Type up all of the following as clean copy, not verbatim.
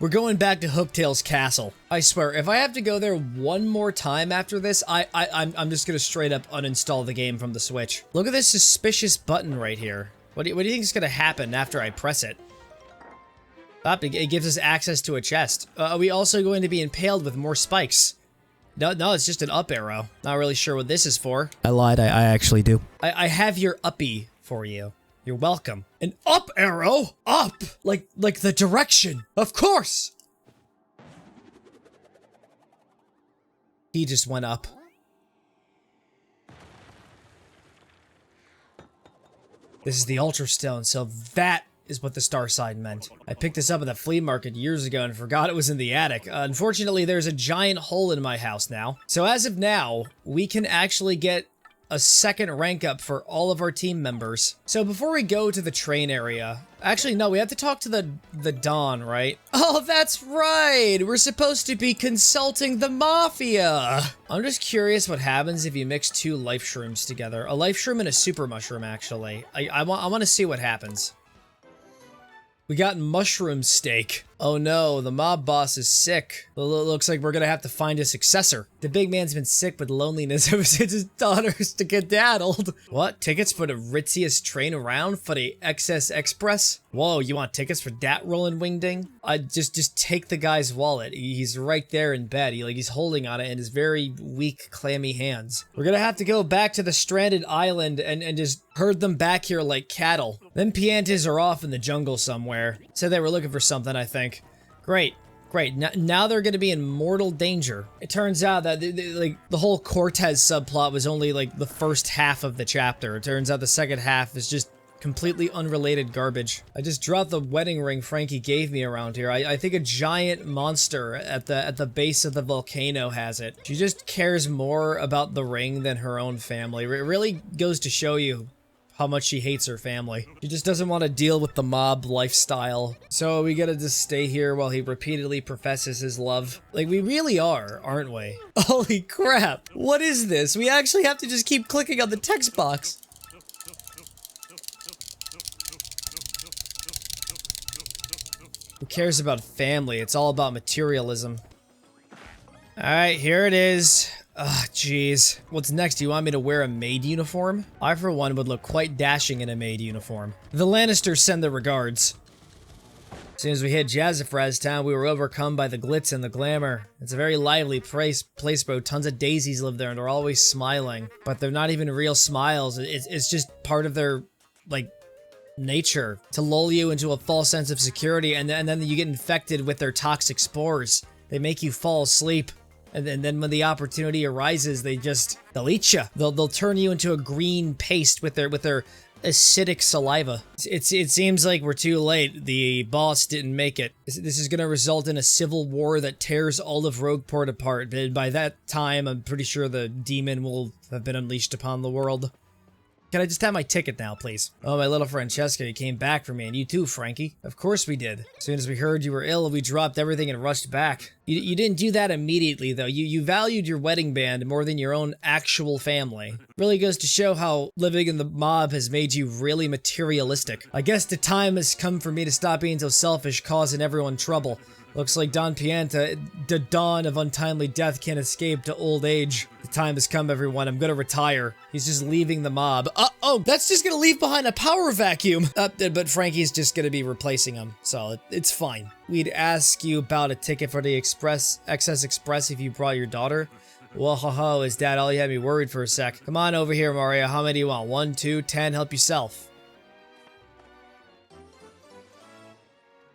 We're going back to Hooktail's castle. I swear, if I have to go there one more time after this, I'm just gonna straight up uninstall the game from the Switch. Look at this suspicious button right here. What do you think is gonna happen after I press it? It gives us access to a chest. Are we also going to be impaled with more spikes? No, it's just an up arrow. Not really sure what this is for. I lied, I actually do. I have your uppy for you. You're welcome. An up arrow? Up! Like the direction. Of course! He just went up. This is the Ultra Stone, so that is what the star sign meant. I picked this up at the flea market years ago and forgot it was in the attic. Unfortunately, there's a giant hole in my house now. So as of now, we can actually get a second rank up for all of our team members. So before we go to the train area, actually no, we have to talk to the Don, right? Oh, that's right! We're supposed to be consulting the Mafia! I'm just curious what happens if you mix two life shrooms together. A life shroom and a super mushroom, actually. I want to see what happens. We got mushroom steak. Oh no, the mob boss is sick. Looks like we're gonna have to find a successor. The big man's been sick with loneliness ever since his daughter's skedaddled. What? Tickets for the ritziest train around for the XS Express? Whoa, you want tickets for that rolling wingding? Just take the guy's wallet. He's right there in bed. He's holding on it in his very weak, clammy hands. We're gonna have to go back to the stranded island and just herd them back here like cattle. Them Piantas are off in the jungle somewhere. Said they were looking for something, I think. Great. Now they're gonna be in mortal danger. It turns out that the whole Cortez subplot was only like the first half of the chapter. It turns out the second half is just completely unrelated garbage. I just dropped the wedding ring Frankie gave me around here. I think a giant monster at the base of the volcano has it. She just cares more about the ring than her own family. It really goes to show you how much she hates her family. She just doesn't want to deal with the mob lifestyle. So we gotta just stay here while he repeatedly professes his love. Like, we really are, aren't we? Holy crap! What is this? We actually have to just keep clicking on the text box. Who cares about family? It's all about materialism. Alright, here it is. Ugh, jeez. What's next? Do you want me to wear a maid uniform? I, for one, would look quite dashing in a maid uniform. The Lannisters send their regards. As soon as we hit Jazzafraz Town, we were overcome by the glitz and the glamour. It's a very lively place, bro. Tons of daisies live there, and they're always smiling. But they're not even real smiles. It's just part of their, like, nature. To lull you into a false sense of security, and then you get infected with their toxic spores. They make you fall asleep. And then when the opportunity arises, they'll eat you. They'll turn you into a green paste with their acidic saliva. It seems like we're too late. The boss didn't make it. This is gonna result in a civil war that tears all of Rogueport apart. But by that time, I'm pretty sure the demon will have been unleashed upon the world. Can I just have my ticket now, please? Oh, my little Francesca, you came back for me, and you too, Frankie. Of course we did. As soon as we heard you were ill, we dropped everything and rushed back. You didn't do that immediately, though. You valued your wedding band more than your own actual family. Really goes to show how living in the mob has made you really materialistic. I guess the time has come for me to stop being so selfish, causing everyone trouble. Looks like Don Pianta, the dawn of untimely death, can't escape to old age. The time has come, everyone. I'm gonna retire. He's just leaving the mob. Oh, that's just gonna leave behind a power vacuum. But Frankie's just gonna be replacing him, so it's fine. We'd ask you about a ticket for the XS Express if you brought your daughter. Well, ho, is that all you had me worried for a sec? Come on over here, Mario. How many do you want? 1, 2, 10, help yourself.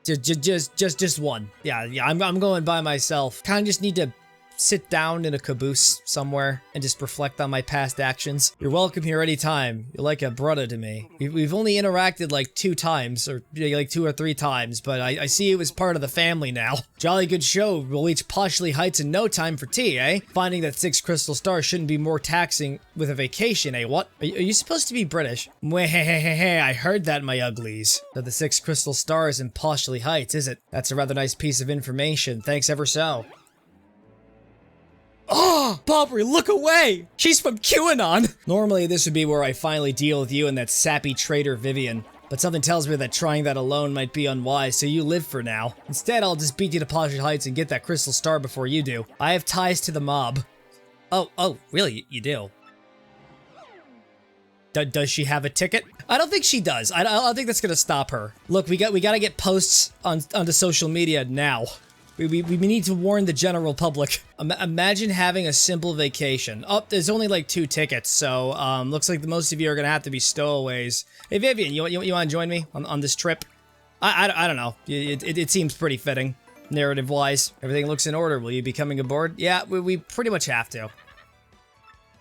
Just one. Yeah, I'm going by myself. Kinda just need to sit down in a caboose somewhere and just reflect on my past actions. You're welcome here anytime. You're like a brother to me. We've only interacted like 2 times, or like 2 or 3 times, but I see you as part of the family now. Jolly good show. We'll reach Poshley Heights in no time for tea, eh? Finding that 6 crystal stars shouldn't be more taxing with a vacation, eh? What? Are you supposed to be British? Mwah, I heard that, my uglies. So the 6 crystal stars in Poshley Heights, is it? That's a rather nice piece of information. Thanks ever so. Oh, Bobbery, look away! She's from QAnon! Normally, this would be where I finally deal with you and that sappy traitor Vivian. But something tells me that trying that alone might be unwise, so you live for now. Instead, I'll just beat you to Poshy Heights and get that crystal star before you do. I have ties to the mob. Oh, really? You do? Does she have a ticket? I don't think she does. I don't think that's gonna stop her. Look, we gotta get posts onto social media now. We need to warn the general public. Imagine having a simple vacation. Oh, there's only like 2 tickets, so looks like the most of you are gonna have to be stowaways. Hey Vivian, you want to join me on this trip? I don't know. It seems pretty fitting, narrative-wise. Everything looks in order. Will you be coming aboard? Yeah, we pretty much have to.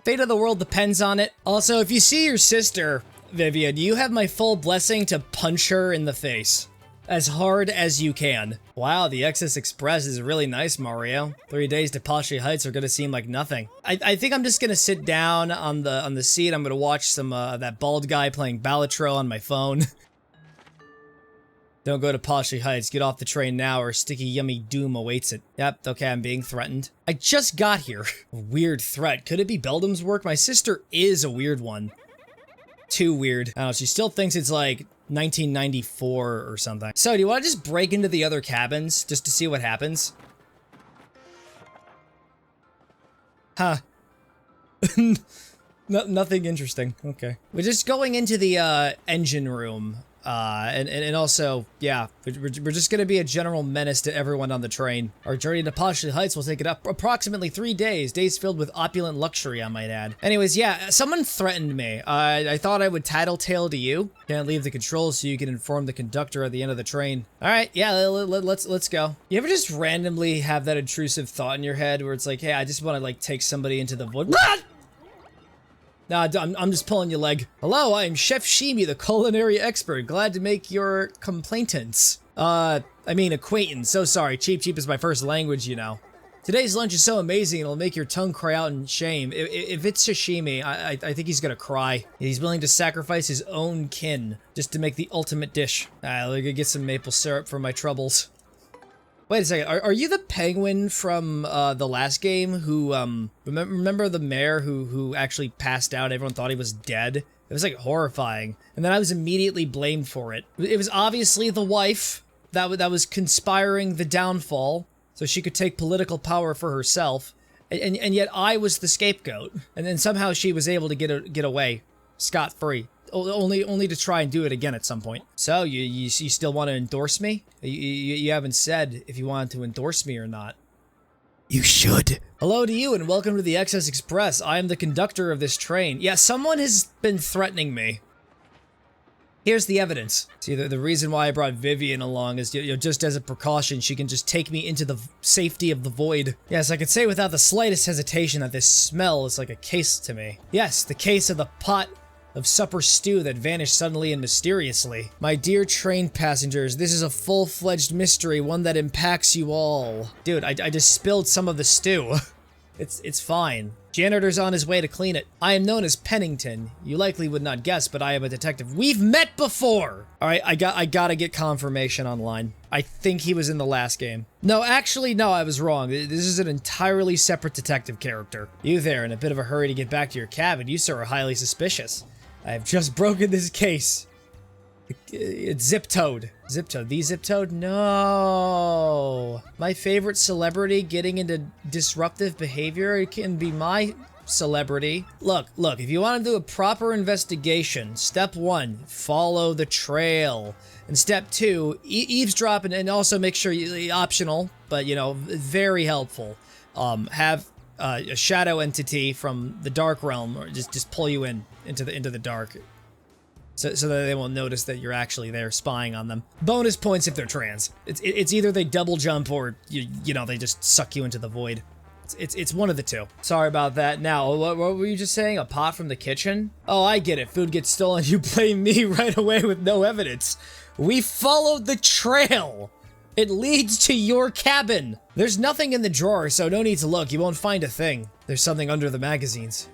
Fate of the world depends on it. Also, if you see your sister, Vivian, you have my full blessing to punch her in the face. As hard as you can. Wow, the XS Express is really nice, Mario. 3 days to Poshy Heights are gonna seem like nothing. I think I'm just gonna sit down on the seat. I'm gonna watch some that bald guy playing Balatro on my phone. Don't go to Poshy Heights. Get off the train now or sticky yummy doom awaits it. Yep, okay, I'm being threatened. I just got here. Weird threat. Could it be Beldam's work? My sister is a weird one. Too weird. I don't know, she still thinks it's like 1994 or something. So, do you want to just break into the other cabins just to see what happens? Huh. Nothing interesting. Okay. We're just going into the engine room. And also, yeah, we're just gonna be a general menace to everyone on the train. Our journey to Poshy Heights will take it up approximately 3 days. Days filled with opulent luxury, I might add. Anyways, yeah, someone threatened me. I thought I would tattletale to you. Can't leave the controls so you can inform the conductor at the end of the train. Alright, yeah, let's go. You ever just randomly have that intrusive thought in your head where it's like, hey, I just want to, like, take somebody into the void? Nah, I'm just pulling your leg. Hello, I am Chef Shimi, the culinary expert. Glad to make your complaintance. I mean acquaintance. So sorry, Cheep is my first language, you know. Today's lunch is so amazing, it'll make your tongue cry out in shame. If it's sashimi, I think he's gonna cry. He's willing to sacrifice his own kin just to make the ultimate dish. Let me get some maple syrup for my troubles. Wait a second, are you the penguin from the last game who, remember the mayor who actually passed out? Everyone thought he was dead? It was like horrifying. And then I was immediately blamed for it. It was obviously the wife that was conspiring the downfall so she could take political power for herself. And yet I was the scapegoat. And then somehow she was able to get away scot-free. Only to try and do it again at some point. So, you still want to endorse me? You haven't said if you wanted to endorse me or not. You should. Hello to you and welcome to the XS Express. I am the conductor of this train. Yeah, someone has been threatening me. Here's the evidence. See, the reason why I brought Vivian along is, just as a precaution, she can just take me into the safety of the void. Yes, I could say without the slightest hesitation that this smell is like a case to me. Yes, the case of the pot of supper stew that vanished suddenly and mysteriously. My dear train passengers, this is a full-fledged mystery, one that impacts you all. Dude, I just spilled some of the stew. It's fine. Janitor's on his way to clean it. I am known as Pennington. You likely would not guess, but I am a detective. We've met before! Alright, I gotta get confirmation online. I think he was in the last game. No, actually, no, I was wrong. This is an entirely separate detective character. You there, in a bit of a hurry to get back to your cabin. You, sir, are highly suspicious. I have just broken this case. It's Zip-Toad. Zip-Toad. The Zip-Toad? No. My favorite celebrity getting into disruptive behavior, it can be my celebrity. Look, if you want to do a proper investigation, step 1, follow the trail. And step 2, eavesdrop and also make sure you, optional, but, very helpful. Have a shadow entity from the dark realm, or just pull you into the dark, so that they won't notice that you're actually there spying on them. Bonus points if they're trans. It's either they double jump or they just suck you into the void. It's one of the two. Sorry about that. Now, what were you just saying? A pot from the kitchen? Oh, I get it. Food gets stolen. You blame me right away with no evidence. We followed the trail. It leads to your cabin. There's nothing in the drawer, so no need to look. You won't find a thing. There's something under the magazines.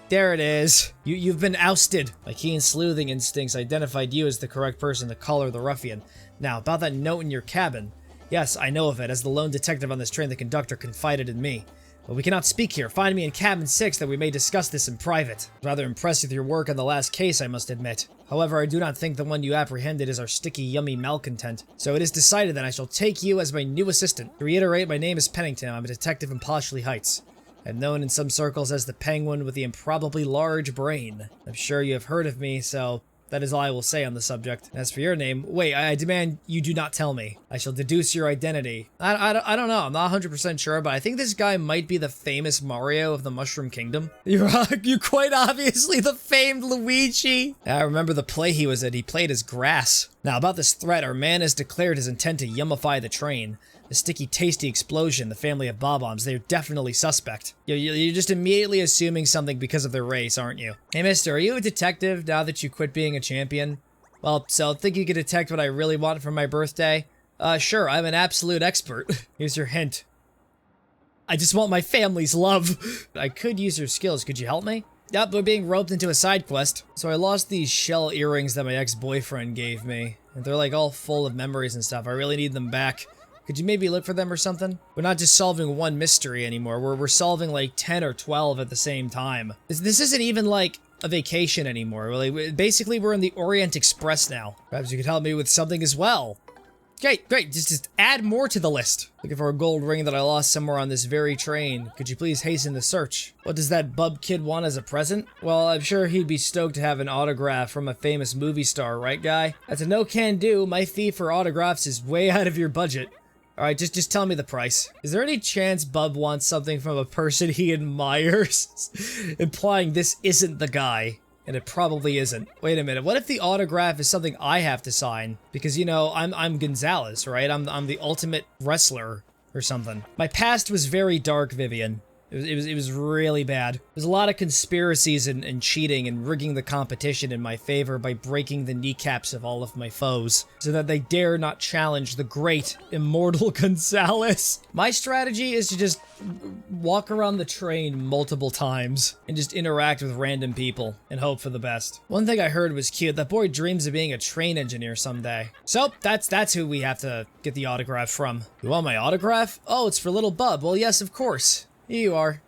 There it is. You've been ousted. My keen sleuthing instincts identified you as the correct person to collar the ruffian. Now, about that note in your cabin. Yes, I know of it. As the lone detective on this train, the conductor confided in me. But we cannot speak here. Find me in cabin 6 that we may discuss this in private. Rather impressed with your work on the last case, I must admit. However, I do not think the one you apprehended is our sticky, yummy malcontent. So it is decided that I shall take you as my new assistant. To reiterate, my name is Pennington. I'm a detective in Poshley Heights. I'm known in some circles as the penguin with the improbably large brain. I'm sure you have heard of me, so that is all I will say on the subject. As for your name, wait, I demand you do not tell me. I shall deduce your identity. I don't know, I'm not 100% sure, but I think this guy might be the famous Mario of the Mushroom Kingdom. You're quite obviously the famed Luigi. I remember the play he was in, he played as Grass. Now about this threat, our man has declared his intent to yummify the train. The sticky, tasty explosion, the family of Bob-ombs, they're definitely suspect. You're just immediately assuming something because of their race, aren't you? Hey mister, are you a detective now that you quit being a champion? Well, so think you can detect what I really want for my birthday? Sure, I'm an absolute expert. Here's your hint. I just want my family's love. I could use your skills, could you help me? Yep, we're being roped into a side quest. So I lost these shell earrings that my ex-boyfriend gave me. And they're like all full of memories and stuff. I really need them back. Could you maybe look for them or something? We're not just solving one mystery anymore. We're solving like 10 or 12 at the same time. This isn't even like a vacation anymore. Basically, we're in the Orient Express now. Perhaps you could help me with something as well. Okay, great. Just add more to the list. Looking for a gold ring that I lost somewhere on this very train. Could you please hasten the search? What does that bub kid want as a present? Well, I'm sure he'd be stoked to have an autograph from a famous movie star, right, guy? That's a no-can-do. My fee for autographs is way out of your budget. Alright, just tell me the price. Is there any chance Bub wants something from a person he admires? Implying this isn't the guy. And it probably isn't. Wait a minute, what if the autograph is something I have to sign? Because, you know, I'm Gonzalez, right? I'm the ultimate wrestler or something. My past was very dark, Vivian. It was really bad. There's a lot of conspiracies and cheating and rigging the competition in my favor by breaking the kneecaps of all of my foes so that they dare not challenge the great, immortal Gonzalez. My strategy is to just walk around the train multiple times and just interact with random people and hope for the best. One thing I heard was cute. That boy dreams of being a train engineer someday. So that's who we have to get the autograph from. You want my autograph? Oh, it's for little Bub. Well, yes, of course. Here you are.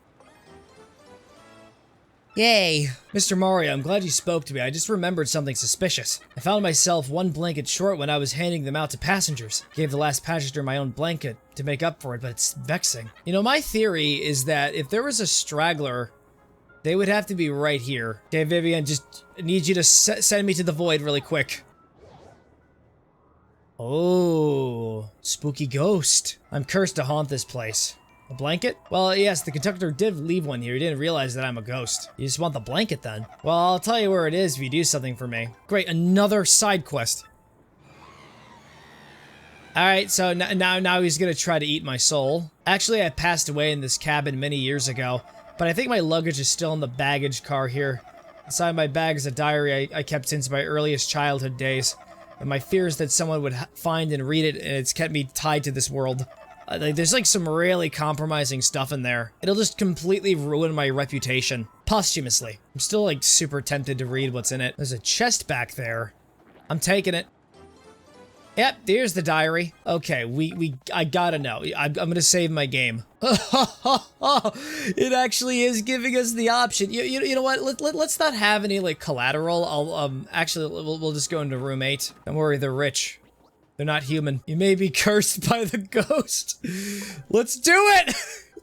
Yay. Mr. Mario, I'm glad you spoke to me. I just remembered something suspicious. I found myself one blanket short when I was handing them out to passengers. Gave the last passenger my own blanket to make up for it, but it's vexing. You know, my theory is that if there was a straggler, they would have to be right here. Okay, Vivian, just need you to send me to the void really quick. Oh, spooky ghost. I'm cursed to haunt this place. A blanket? Well, yes, the conductor did leave one here. He didn't realize that I'm a ghost. You just want the blanket then? Well, I'll tell you where it is if you do something for me. Great, another side quest. Alright, so now he's gonna try to eat my soul. Actually, I passed away in this cabin many years ago, but I think my luggage is still in the baggage car here. Inside my bag is a diary I kept since my earliest childhood days, and my fear is that someone would find and read it, and it's kept me tied to this world. There's like some really compromising stuff in there. It'll just completely ruin my reputation. Posthumously. I'm still like super tempted to read what's in it. There's a chest back there. I'm taking it. Yep, here's the diary. Okay, I gotta know. I'm gonna save my game. It actually is giving us the option. You know what? Let's not have any like collateral. We'll just go into room 8. Don't worry, they're rich. They're not human. You may be cursed by the ghost. Let's do it!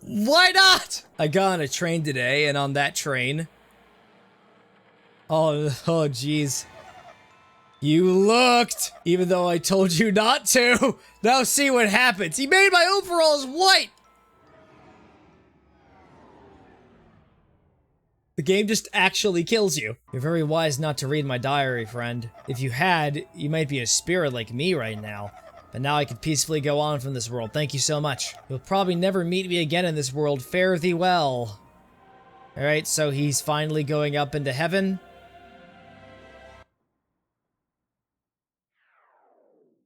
Why not? I got on a train today, and on that train... Oh, jeez. You looked! Even though I told you not to! Now see what happens. He made my overalls white! The game just actually kills you. You're very wise not to read my diary, friend. If you had, you might be a spirit like me right now. But now I can peacefully go on from this world. Thank you so much. You'll probably never meet me again in this world. Fare thee well. Alright, so he's finally going up into heaven.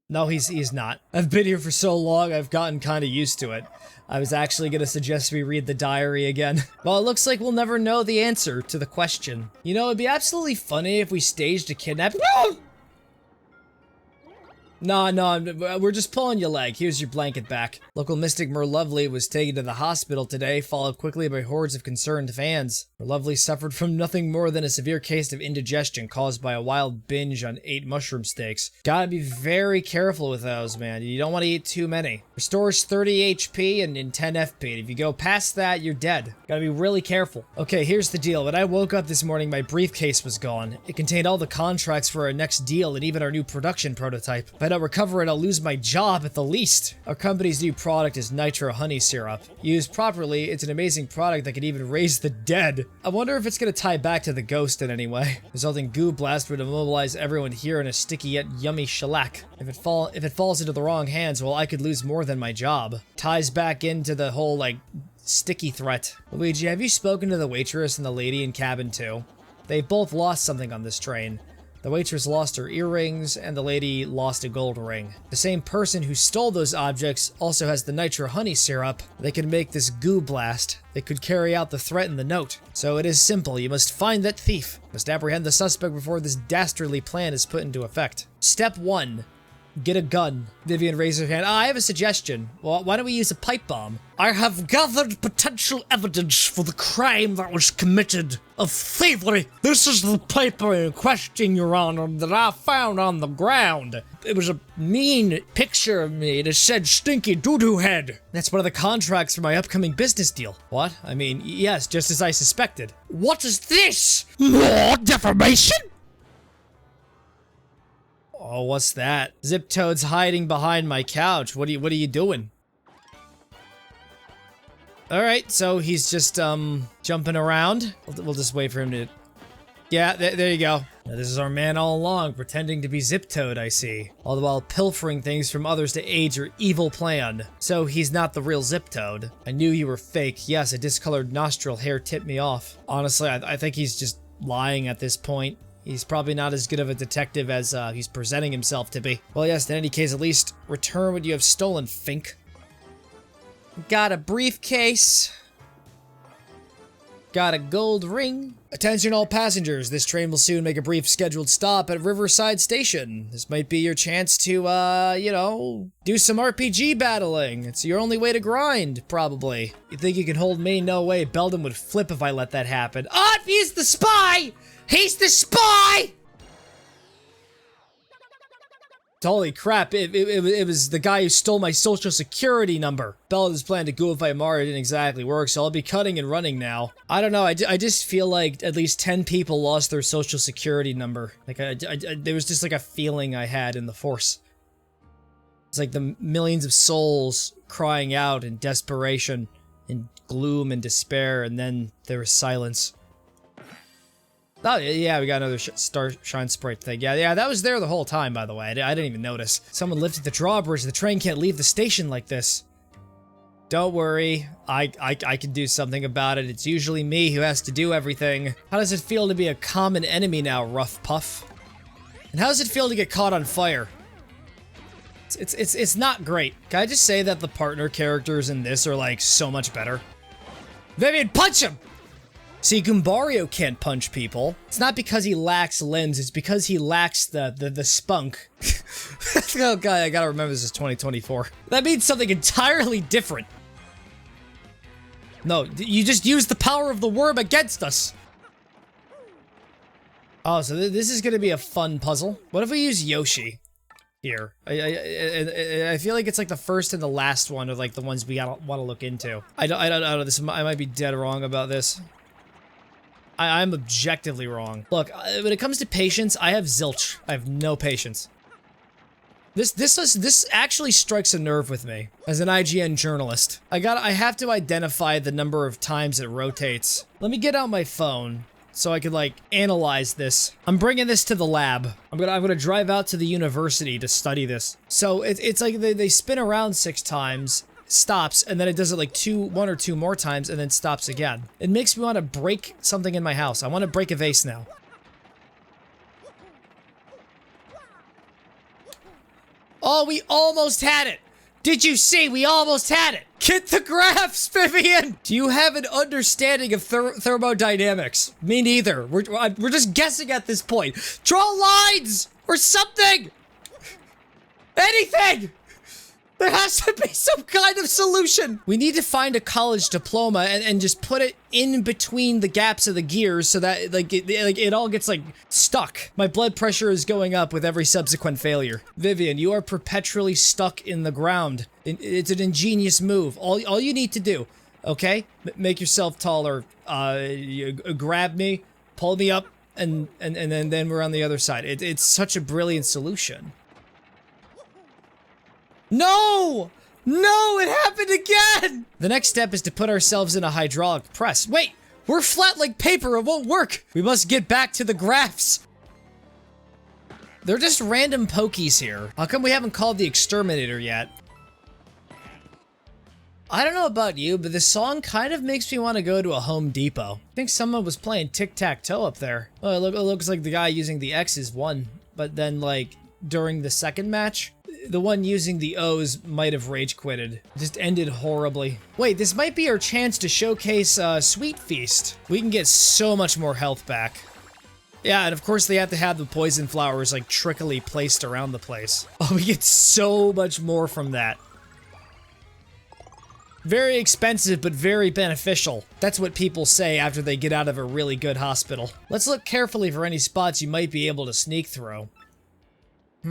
No, he's not. I've been here for so long, I've gotten kind of used to it. I was actually gonna suggest we read the diary again. Well, it looks like we'll never know the answer to the question. You know, it'd be absolutely funny if we staged a kidnapping. No, we're just pulling your leg. Here's your blanket back. Local mystic Merlovely was taken to the hospital today, followed quickly by hordes of concerned fans. Merlovely suffered from nothing more than a severe case of indigestion caused by a wild binge on 8 mushroom steaks. Gotta be very careful with those, man. You don't want to eat too many. Restores 30 HP and 10 FP. If you go past that, you're dead. Gotta be really careful. Okay, here's the deal. When I woke up this morning, my briefcase was gone. It contained all the contracts for our next deal and even our new production prototype. If I don't recover it, I'll lose my job at the least. Our company's new product is Nitro Honey Syrup. Used properly, it's an amazing product that can even raise the dead. I wonder if it's gonna tie back to the ghost in any way. Resulting goo blast would immobilize everyone here in a sticky yet yummy shellac. If it falls into the wrong hands, well, I could lose more than my job. Ties back into the whole, like, sticky threat. Luigi, have you spoken to the waitress and the lady in cabin 2? They both lost something on this train. The waitress lost her earrings, and the lady lost a gold ring. The same person who stole those objects also has the Nitro Honey Syrup. They can make this goo blast. They could carry out the threat in the note. So it is simple. You must find that thief. You must apprehend the suspect before this dastardly plan is put into effect. Step 1. Get a gun. Vivian raised her hand. I have a suggestion. Well, why don't we use a pipe bomb? I have gathered potential evidence for the crime that was committed of thievery. This is the paper in question, Your Honor, that I found on the ground. It was a mean picture of me. It said stinky doo-doo head. That's one of the contracts for my upcoming business deal. What? I mean, yes, just as I suspected. What is this? More defamation? Oh, what's that? Zip Toad's hiding behind my couch. What are you doing? Alright, so he's just, jumping around. We'll just wait for him to... Yeah, there you go. Now, this is our man all along, pretending to be Zip Toad, I see. All the while pilfering things from others to aid your evil plan. So he's not the real Zip Toad. I knew you were fake. Yes, a discolored nostril hair tipped me off. Honestly, I think he's just lying at this point. He's probably not as good of a detective as he's presenting himself to be. Well, yes, in any case, at least return what you have stolen, Fink. Got a briefcase. Got a gold ring. Attention all passengers, this train will soon make a brief scheduled stop at Riverside Station. This might be your chance to, you know, do some RPG battling. It's your only way to grind, probably. You think you can hold me? No way. Belden would flip if I let that happen. Oh, he's the spy! He's the spy! Holy crap, it was the guy who stole my social security number. Belden's plan to gooify Mario didn't exactly work, so I'll be cutting and running now. I don't know, I just feel like at least 10 people lost their social security number. Like, there was just like a feeling I had in the Force. It's like the millions of souls crying out in desperation, in gloom and despair, and then there was silence. Oh, yeah, we got another Star Shine Sprite thing. Yeah, that was there the whole time, by the way. I didn't even notice. Someone lifted the drawbridge. The train can't leave the station like this. Don't worry. I can do something about it. It's usually me who has to do everything. How does it feel to be a common enemy now, Rough Puff? And how does it feel to get caught on fire? It's not great. Can I just say that the partner characters in this are, like, so much better? Vivian, punch him! See, Goombario can't punch people. It's not because he lacks limbs, it's because he lacks the spunk. Oh god, I gotta remember this is 2024. That means something entirely different. No, you just used the power of the worm against us. Oh, so this is gonna be a fun puzzle. What if we use Yoshi here? I feel like it's like the first and the last one are like the ones we want to look into. I don't know, I might be dead wrong about this. I'm objectively wrong. Look, when it comes to patience, I have zilch. I have no patience. This actually strikes a nerve with me as an IGN journalist. I have to identify the number of times it rotates. Let me get out my phone so I could like analyze this. I'm bringing this to the lab. I'm gonna drive out to the university to study this. So it's like they spin around 6 times. Stops, and then it does it like 1 or 2 more times, and then stops again. It makes me want to break something in my house. I want to break a vase now. Oh, we almost had it! Did you see? We almost had it! Get the graphs, Vivian! Do you have an understanding of thermodynamics? Me neither. We're just guessing at this point. Draw lines! Or something! Anything! There has to be some kind of solution. We need to find a college diploma and just put it in between the gaps of the gears so that it all gets like stuck. My blood pressure is going up with every subsequent failure. Vivian, you are perpetually stuck in the ground. It's an ingenious move. All you need to do, okay? Make yourself taller. You grab me, pull me up, and then we're on the other side. It's such a brilliant solution. No! No, it happened again! The next step is to put ourselves in a hydraulic press. Wait, we're flat like paper, it won't work! We must get back to the graphs. They're just random pokies here. How come we haven't called the exterminator yet? I don't know about you, but this song kind of makes me want to go to a Home Depot. I think someone was playing tic-tac-toe up there. Oh, it looks like the guy using the X's won, but then like during the second match, the one using the O's might have rage quitted. Just ended horribly. Wait, this might be our chance to showcase Sweet Feast. We can get so much more health back. Yeah, and of course they have to have the poison flowers like trickily placed around the place. Oh, we get so much more from that. Very expensive, but very beneficial. That's what people say after they get out of a really good hospital. Let's look carefully for any spots you might be able to sneak through. I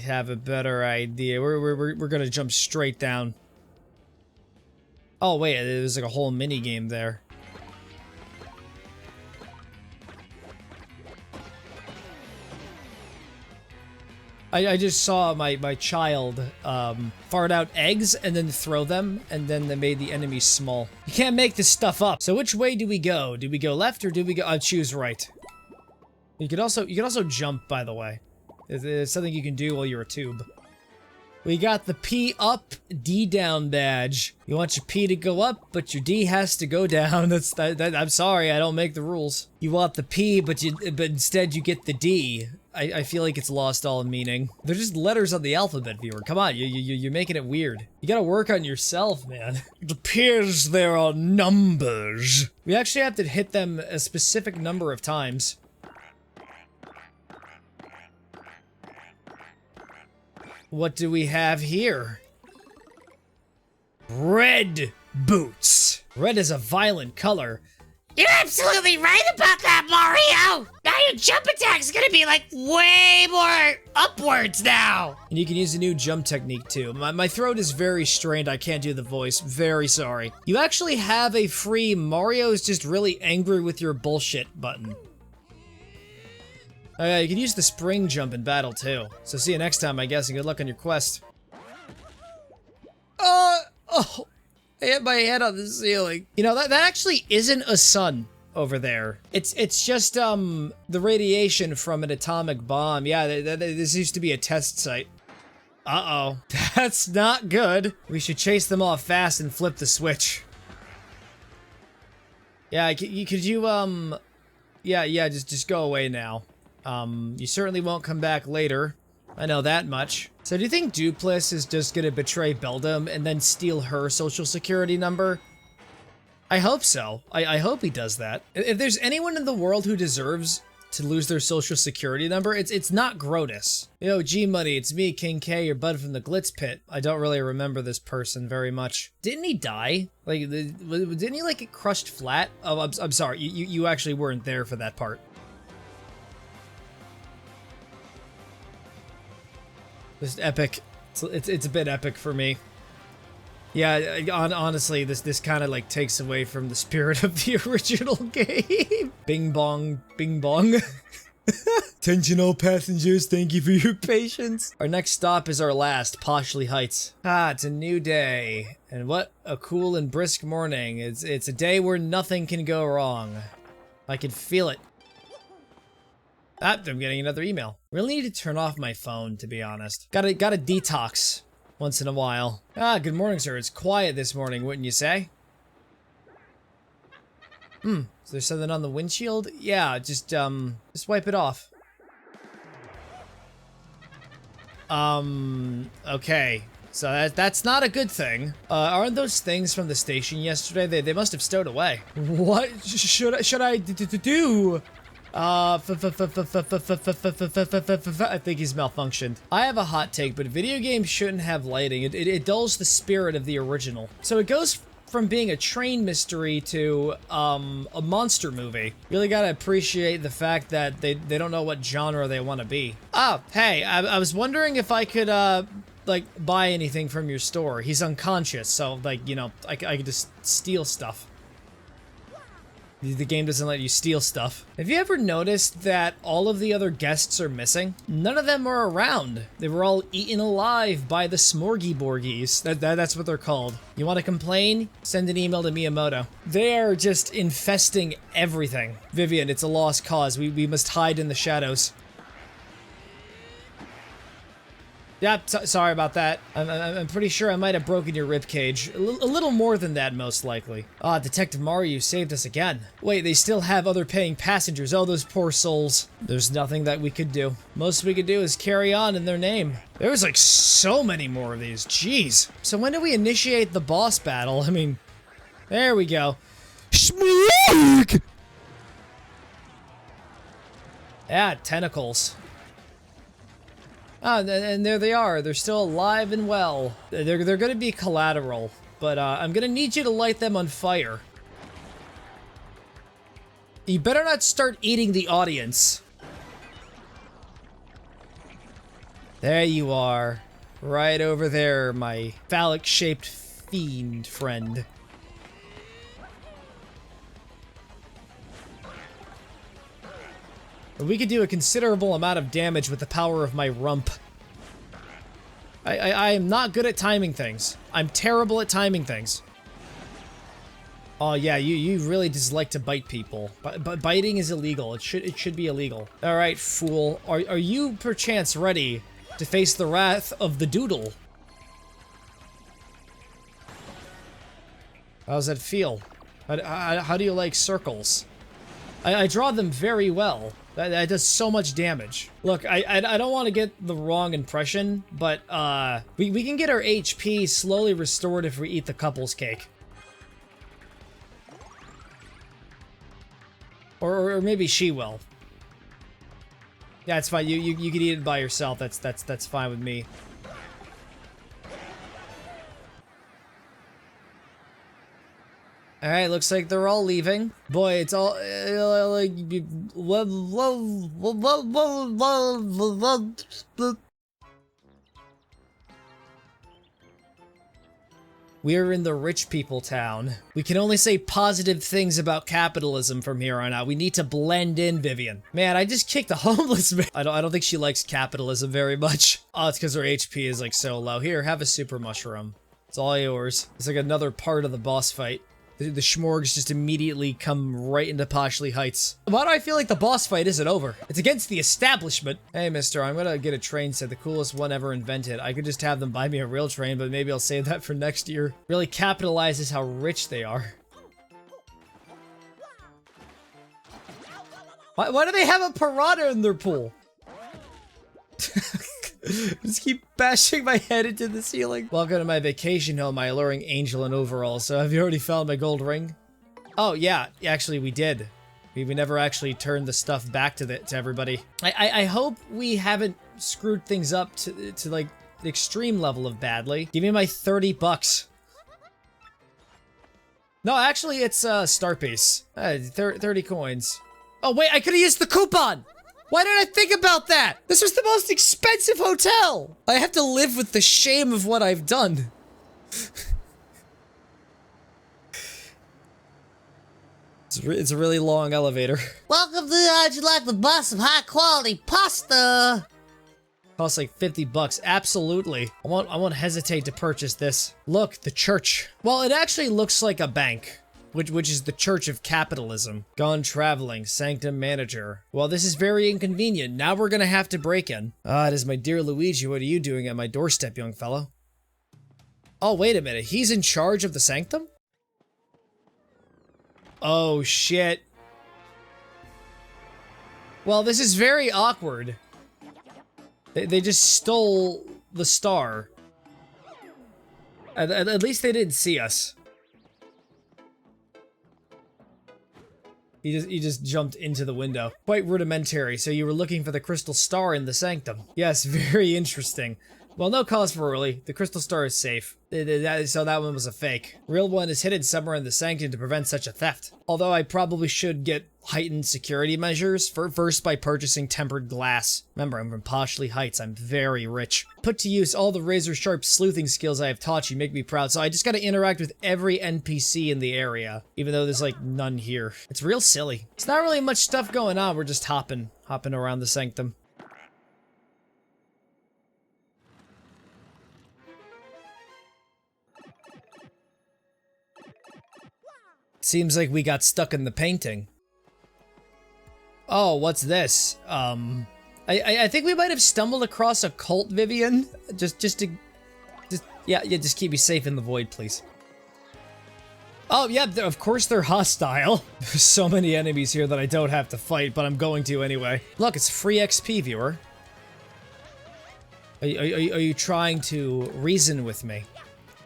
have a better idea. We're gonna jump straight down. Oh wait, there's like a whole mini game there. I just saw my child fart out eggs and then throw them, and then they made the enemies small. You can't make this stuff up. So which way do we go? Do we go left or do we go? Choose right. You could also jump, by the way. It's something you can do while you're a tube. We got the P up, D down badge. You want your P to go up, but your D has to go down. I'm sorry, I don't make the rules. You want the P, but instead you get the D. I feel like it's lost all meaning. They're just letters on the alphabet, viewer. Come on, you're making it weird. You gotta work on yourself, man. It appears there are numbers. We actually have to hit them a specific number of times. What do we have here? Red boots. Red is a violent color. You're absolutely right about that, Mario! Now your jump attack is gonna be like way more upwards now! And you can use a new jump technique too. My throat is very strained, I can't do the voice. Very sorry. You actually have a free Mario is just really angry with your bullshit button. Oh yeah, you can use the spring jump in battle too. So see you next time, I guess, and good luck on your quest. Oh! I hit my head on the ceiling. You know, that actually isn't a sun over there. It's just, the radiation from an atomic bomb. Yeah, this used to be a test site. Uh-oh. That's not good. We should chase them off fast and flip the switch. Yeah, could you, yeah, just go away now. You certainly won't come back later. I know that much. So do you think Dupless is just gonna betray Beldam and then steal her social security number? I hope so. I hope he does that. If there's anyone in the world who deserves to lose their social security number, it's not Grotus. Yo, G-Money, it's me, King K, your bud from the Glitz Pit. I don't really remember this person very much. Didn't he die? Like, didn't he like get crushed flat? Oh, I'm sorry, you actually weren't there for that part. Just epic. It's a bit epic for me. Yeah, honestly, this kind of like takes away from the spirit of the original game. Bing bong, bing bong. Attention all passengers, thank you for your patience. Our next stop is our last, Poshley Heights. Ah, it's a new day. And what a cool and brisk morning. It's a day where nothing can go wrong. I can feel it. Ah, I'm getting another email. Really need to turn off my phone, to be honest. Gotta detox once in a while. Ah, good morning, sir. It's quiet this morning, wouldn't you say? Is there something on the windshield? Yeah, just wipe it off. Okay. So that's not a good thing. Aren't those things from the station yesterday? They must have stowed away. What should I do? I think he's malfunctioned. I have a hot take, but video games shouldn't have lighting. It dulls the spirit of the original. So it goes from being a train mystery to a monster movie. Really gotta appreciate the fact that they don't know what genre they want to be. Oh, hey, I was wondering if I could like buy anything from your store. He's unconscious, so like, you know, I could just steal stuff. The game doesn't let you steal stuff. Have you ever noticed that all of the other guests are missing? None of them are around. They were all eaten alive by the Smorgyborgies. That's what they're called. You want to complain? Send an email to Miyamoto. They are just infesting everything. Vivian, it's a lost cause. We must hide in the shadows. Yep, sorry about that. I'm pretty sure I might have broken your ribcage. A little more than that, most likely. Ah, Detective Mario saved us again. Wait, they still have other paying passengers. Oh, those poor souls. There's nothing that we could do. Most we could do is carry on in their name. There's like so many more of these. Jeez. So when do we initiate the boss battle? I mean, there we go. Shmurk! Yeah, tentacles. Ah, and there they are. They're still alive and well. They're gonna be collateral, but I'm gonna need you to light them on fire. You better not start eating the audience. There you are. Right over there, my phallic-shaped fiend friend. We could do a considerable amount of damage with the power of my rump. I am not good at timing things. I'm terrible at timing things. Oh yeah, you really dislike to bite people. But biting is illegal. It should be illegal. All right, fool. Are you perchance ready to face the wrath of the Doodle? How's that feel? How do you like circles? I draw them very well. That does so much damage. Look, I don't want to get the wrong impression, but we can get our HP slowly restored if we eat the couple's cake. Or maybe she will. Yeah, it's fine. You can eat it by yourself. That's fine with me. All right, looks like they're all leaving. Boy, it's all like we're in the rich people town. We can only say positive things about capitalism from here on out. We need to blend in, Vivian. Man, I just kicked a homeless man. I don't think she likes capitalism very much. Oh, it's because her HP is like so low. Here, have a super mushroom. It's all yours. It's like another part of the boss fight. The Schmorgs just immediately come right into Poshley Heights. Why do I feel like the boss fight isn't over? It's against the establishment. Hey, mister, I'm gonna get a train set, the coolest one ever invented. I could just have them buy me a real train, but maybe I'll save that for next year. Really capitalizes how rich they are. Why do they have a piranha in their pool? Just keep bashing my head into the ceiling. Welcome to my vacation home, my alluring angel in overalls. So have you already found my gold ring? Oh yeah, actually we did. We never actually turned the stuff back to everybody. I hope we haven't screwed things up to like the extreme level of badly. Give me my 30 bucks. No, actually it's star piece. 30 coins. Oh wait, I could have used the coupon! Why didn't I think about that? This was the most expensive hotel! I have to live with the shame of what I've done. It's a really long elevator. Welcome to How'd You Like the Boss of High Quality Pasta? Costs like 50 bucks. Absolutely. I won't hesitate to purchase this. Look, the church. Well, it actually looks like a bank. Which is the Church of Capitalism. Gone traveling, Sanctum Manager. Well, this is very inconvenient. Now we're gonna have to break in. Ah, it is my dear Luigi. What are you doing at my doorstep, young fellow? Oh, wait a minute. He's in charge of the Sanctum? Oh, shit. Well, this is very awkward. They just stole the star. At least they didn't see us. He just jumped into the window. Quite rudimentary, so you were looking for the crystal star in the sanctum. Yes, very interesting. Well, no cause for worry. The crystal star is safe. So that one was a fake. Real one is hidden somewhere in the sanctum to prevent such a theft. Although I probably should get heightened security measures, first by purchasing tempered glass. Remember, I'm from Poshley Heights. I'm very rich. Put to use all the razor-sharp sleuthing skills I have taught you make me proud, so I just gotta interact with every NPC in the area, even though there's, like, none here. It's real silly. It's not really much stuff going on. We're just hopping around the sanctum. Seems like we got stuck in the painting. Oh, what's this? I think we might have stumbled across a cult, Vivian. Just keep me safe in the void, please. Oh, yeah, of course they're hostile. There's so many enemies here that I don't have to fight, but I'm going to anyway. Look, it's free XP, viewer. Are you trying to reason with me?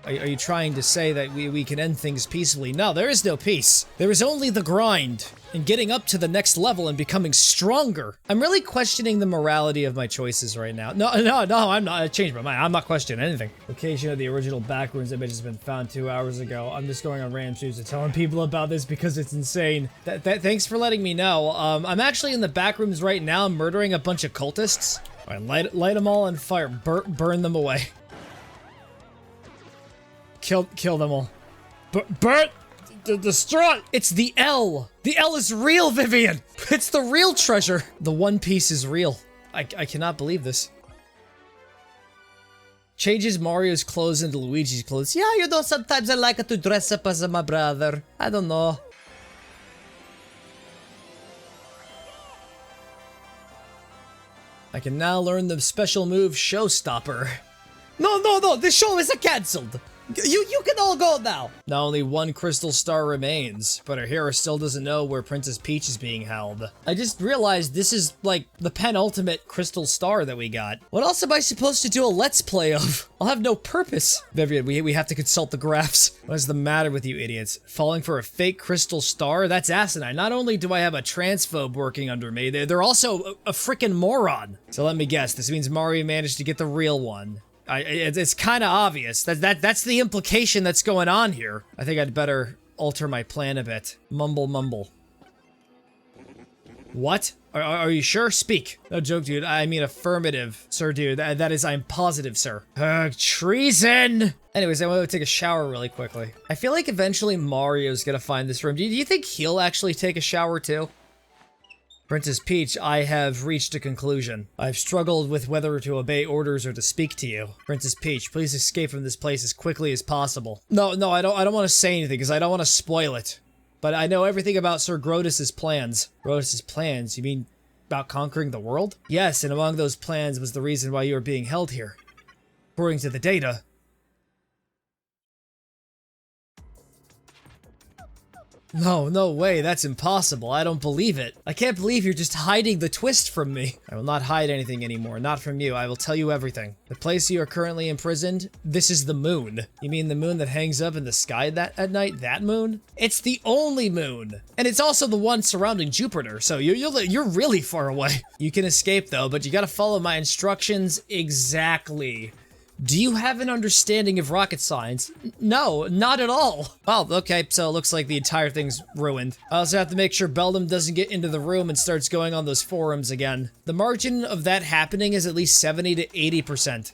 Are you trying to say that we can end things peacefully? No, there is no peace. There is only the grind and getting up to the next level and becoming stronger. I'm really questioning the morality of my choices right now. No, I'm not. I changed my mind. I'm not questioning anything. Location of the original backrooms image has been found 2 hours ago. I'm just going on random shoots and telling people about this because it's insane. Thanks for letting me know. I'm actually in the backrooms right now murdering a bunch of cultists. All right, light them all on fire. Burn them away. Kill them all. Burn! Destroy! It's the L! The L is real, Vivian! It's the real treasure! The One Piece is real. I cannot believe this. Changes Mario's clothes into Luigi's clothes. Yeah, you know, sometimes I like to dress up as my brother. I don't know. I can now learn the special move Showstopper. No, this show is cancelled! You can all go now! Now only one crystal star remains, but our hero still doesn't know where Princess Peach is being held. I just realized this is, like, the penultimate crystal star that we got. What else am I supposed to do a let's play of? I'll have no purpose. Vivian, we have to consult the graphs. What is the matter with you idiots? Falling for a fake crystal star? That's asinine. Not only do I have a transphobe working under me, they're also a freaking moron. So let me guess, this means Mario managed to get the real one. It's kind of obvious. That's the implication that's going on here. I think I'd better alter my plan a bit. Mumble. What? Are you sure? Speak. No joke, dude. I mean affirmative. Sir, dude. That is, I'm positive, sir. Treason! Anyways, I want to take a shower really quickly. I feel like eventually Mario's gonna find this room. Do you think he'll actually take a shower too? Princess Peach, I have reached a conclusion. I've struggled with whether to obey orders or to speak to you. Princess Peach, please escape from this place as quickly as possible. No, I don't want to say anything because I don't want to spoil it. But I know everything about Sir Grodus' plans. Grodus' plans? You mean about conquering the world? Yes, and among those plans was the reason why you were being held here. According to the data, No way, that's impossible. I don't believe it. I can't believe you're just hiding the twist from me. I will not hide anything anymore, not from you. I will tell you everything. The place you are currently imprisoned, this is the moon. You mean the moon that hangs up in the sky at night? That moon? It's the only moon. And it's also the one surrounding Jupiter, so you're really far away. You can escape though, but you gotta follow my instructions exactly. Do you have an understanding of rocket science? No, not at all. Well, okay, so it looks like the entire thing's ruined. I also have to make sure Beldam doesn't get into the room and starts going on those forums again. The margin of that happening is at least 70 to 80%.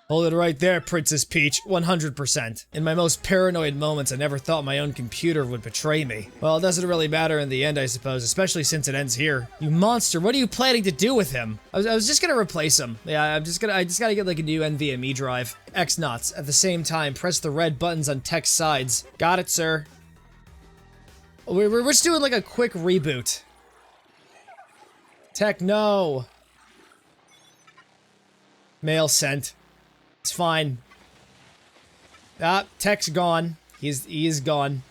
Hold it right there, Princess Peach. 100%. In my most paranoid moments, I never thought my own computer would betray me. Well, it doesn't really matter in the end, I suppose, especially since it ends here. You monster, what are you planning to do with him? I was just gonna replace him. Yeah, I just gotta get like a new NVMe drive. X-Knots. At the same time, press the red buttons on Tech's sides. Got it, sir. We're just doing like a quick reboot. Tech, no. Mail sent. It's fine. Ah, Tech's gone. He is gone.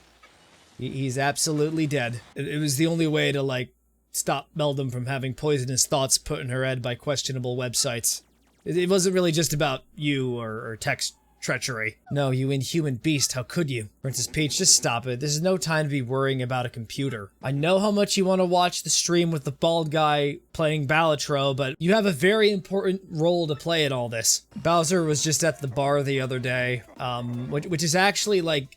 He's absolutely dead. It was the only way to, like, stop Beldam from having poisonous thoughts put in her head by questionable websites. It wasn't really just about you or Tech's treachery. No, you inhuman beast, how could you? Princess Peach, just stop it. This is no time to be worrying about a computer. I know how much you want to watch the stream with the bald guy playing Balatro, but you have a very important role to play in all this. Bowser was just at the bar the other day, which is actually, like,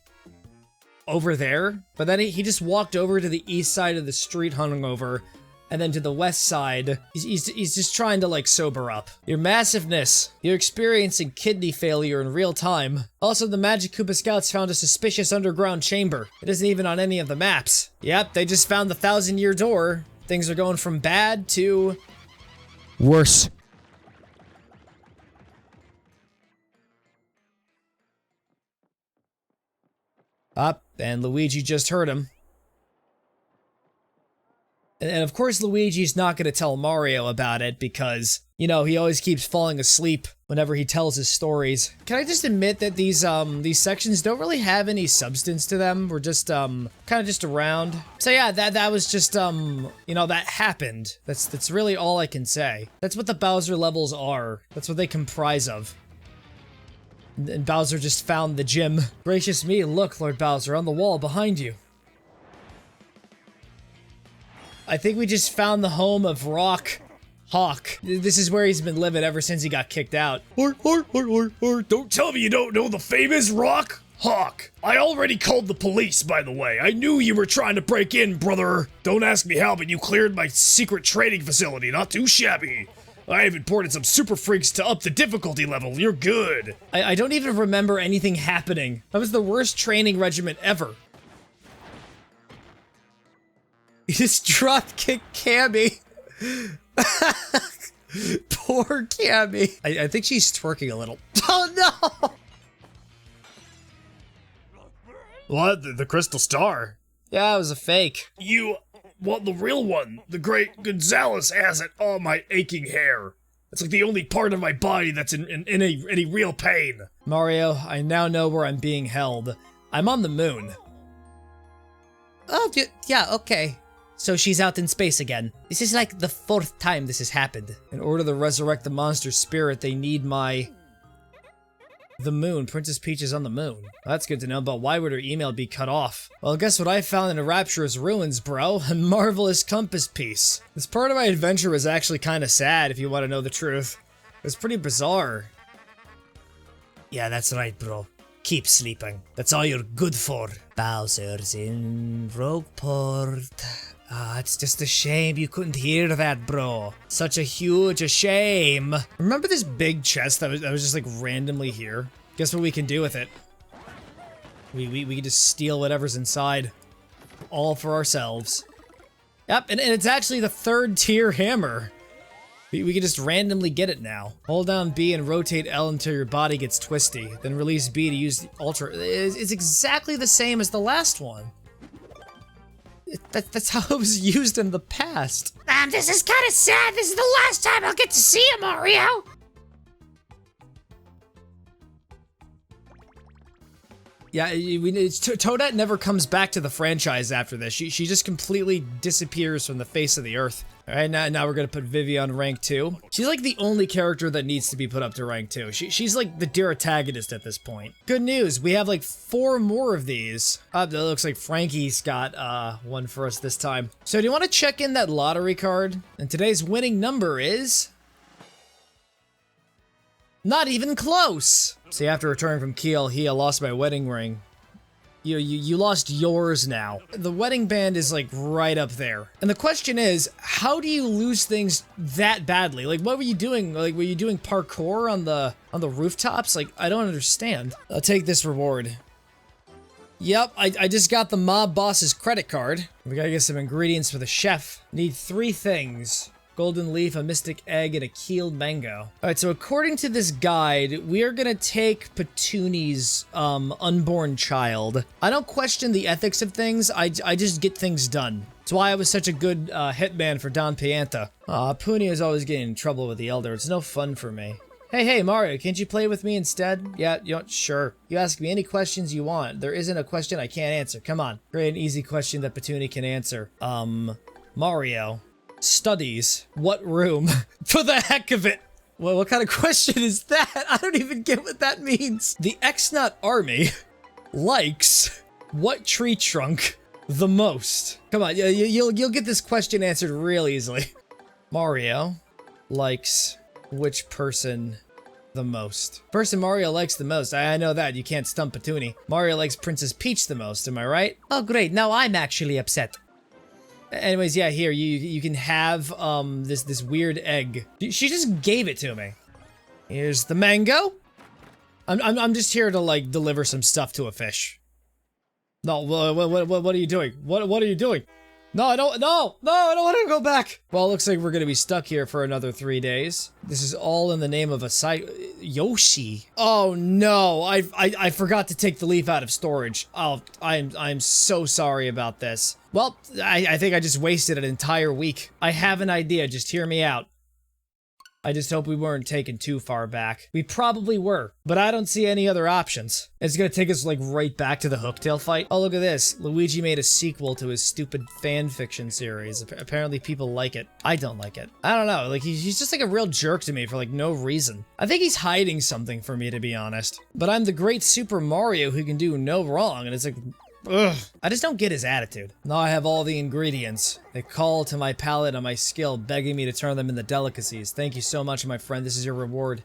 over there, but then he just walked over to the east side of the street hungover, and then to the west side, he's just trying to, like, sober up. Your massiveness. You're experiencing kidney failure in real time. Also, the Magic Koopa Scouts found a suspicious underground chamber. It isn't even on any of the maps. Yep, they just found the 1,000-year door. Things are going from bad to... worse. Up, and Luigi just heard him. And of course Luigi's not going to tell Mario about it because, you know, he always keeps falling asleep whenever he tells his stories. Can I just admit that these sections don't really have any substance to them? We're just, kind of just around. So yeah, that was just, you know, that happened. That's really all I can say. That's what the Bowser levels are. That's what they comprise of. And Bowser just found the gym. Gracious me, look, Lord Bowser, on the wall behind you. I think we just found the home of Rock Hawk. This is where he's been living ever since he got kicked out. Don't tell me you don't know the famous Rock Hawk. I already called the police, by the way. I knew you were trying to break in, brother. Don't ask me how, but you cleared my secret training facility. Not too shabby. I have imported some super freaks to up the difficulty level. You're good. I don't even remember anything happening. That was the worst training regimen ever. He just drop kicked Cammy. Poor Cammy. I think she's twerking a little. Oh no! What? The Crystal Star? Yeah, it was a fake. You want the real one? The great Gonzalez has it. Oh, my aching hair. It's like the only part of my body that's in any real pain. Mario, I now know where I'm being held. I'm on the moon. Oh, yeah, okay. So she's out in space again. This is like the 4th time this has happened. In order to resurrect the monster spirit, they need the moon. Princess Peach is on the moon. Well, that's good to know, but why would her email be cut off? Well, guess what I found in a Rapturous Ruins, bro? A marvelous compass piece. This part of my adventure was actually kind of sad, if you want to know the truth. It was pretty bizarre. Yeah, that's right, bro. Keep sleeping. That's all you're good for. Bowser's in Rogueport. Ah, it's just a shame you couldn't hear that, bro. Such a huge shame. Remember this big chest that was just like randomly here? Guess what we can do with it? We can just steal whatever's inside. All for ourselves. Yep, and it's actually the 3rd tier hammer. We can just randomly get it now. Hold down B and rotate L until your body gets twisty. Then release B to use the Ultra. It's exactly the same as the last one. That's how it was used in the past. This is kind of sad. This is the last time I'll get to see you, Mario. Yeah, Toadette never comes back to the franchise after this. She just completely disappears from the face of the earth. All right, now we're gonna put Vivi on rank 2. She's like the only character that needs to be put up to rank 2. She's like the dear antagonist at this point. Good news, we have like 4 more of these. It looks like Frankie's got one for us this time. So do you want to check in that lottery card? And today's winning number is... not even close! See, after returning from Kiel, I lost my wedding ring. You lost yours now. The wedding band is like right up there. And the question is, how do you lose things that badly? Like, what were you doing? Like, were you doing parkour on the rooftops? Like, I don't understand. I'll take this reward. Yep, I just got the mob boss's credit card. We gotta get some ingredients for the chef. Need 3 things. Golden leaf, a mystic egg, and a keeled mango. Alright, so according to this guide, we are gonna take Petuni's unborn child. I don't question the ethics of things, I just get things done. That's why I was such a good hitman for Don Pianta. Aw, Puni is always getting in trouble with the Elder. It's no fun for me. Hey, Mario, can't you play with me instead? Yeah, sure. You ask me any questions you want. There isn't a question I can't answer. Come on. Create an easy question that Petuni can answer. Mario. Studies. What room? For the heck of it. Well, what kind of question is that? I don't even get what that means. The X-Nut Army likes what tree trunk the most? Come on, you'll get this question answered real easily. Mario likes which person the most? Person Mario likes the most. I know that. You can't stump Petuni. Mario likes Princess Peach the most, am I right? Oh, great. Now I'm actually upset. Anyways, yeah, here, you can have, this weird egg. She just gave it to me. Here's the mango. I'm just here to, like, deliver some stuff to a fish. No, what are you doing? What are you doing? No, I don't want to go back. Well, it looks like we're gonna be stuck here for another 3 days. This is all in the name of a site. Yoshi. Oh no, I forgot to take the leaf out of storage. Oh, I'm so sorry about this. Well, I think I just wasted an entire week. I have an idea, just hear me out. I just hope we weren't taken too far back. We probably were, but I don't see any other options. It's gonna take us, like, right back to the Hooktail fight. Oh, look at this. Luigi made a sequel to his stupid fan fiction series. Apparently people like it. I don't like it. I don't know, like, he's just, like, a real jerk to me for, like, no reason. I think he's hiding something from me, to be honest. But I'm the great Super Mario who can do no wrong, and it's like, ugh. I just don't get his attitude. Now I have all the ingredients. They call to my palate and my skill, begging me to turn them into delicacies. Thank you so much, my friend. This is your reward.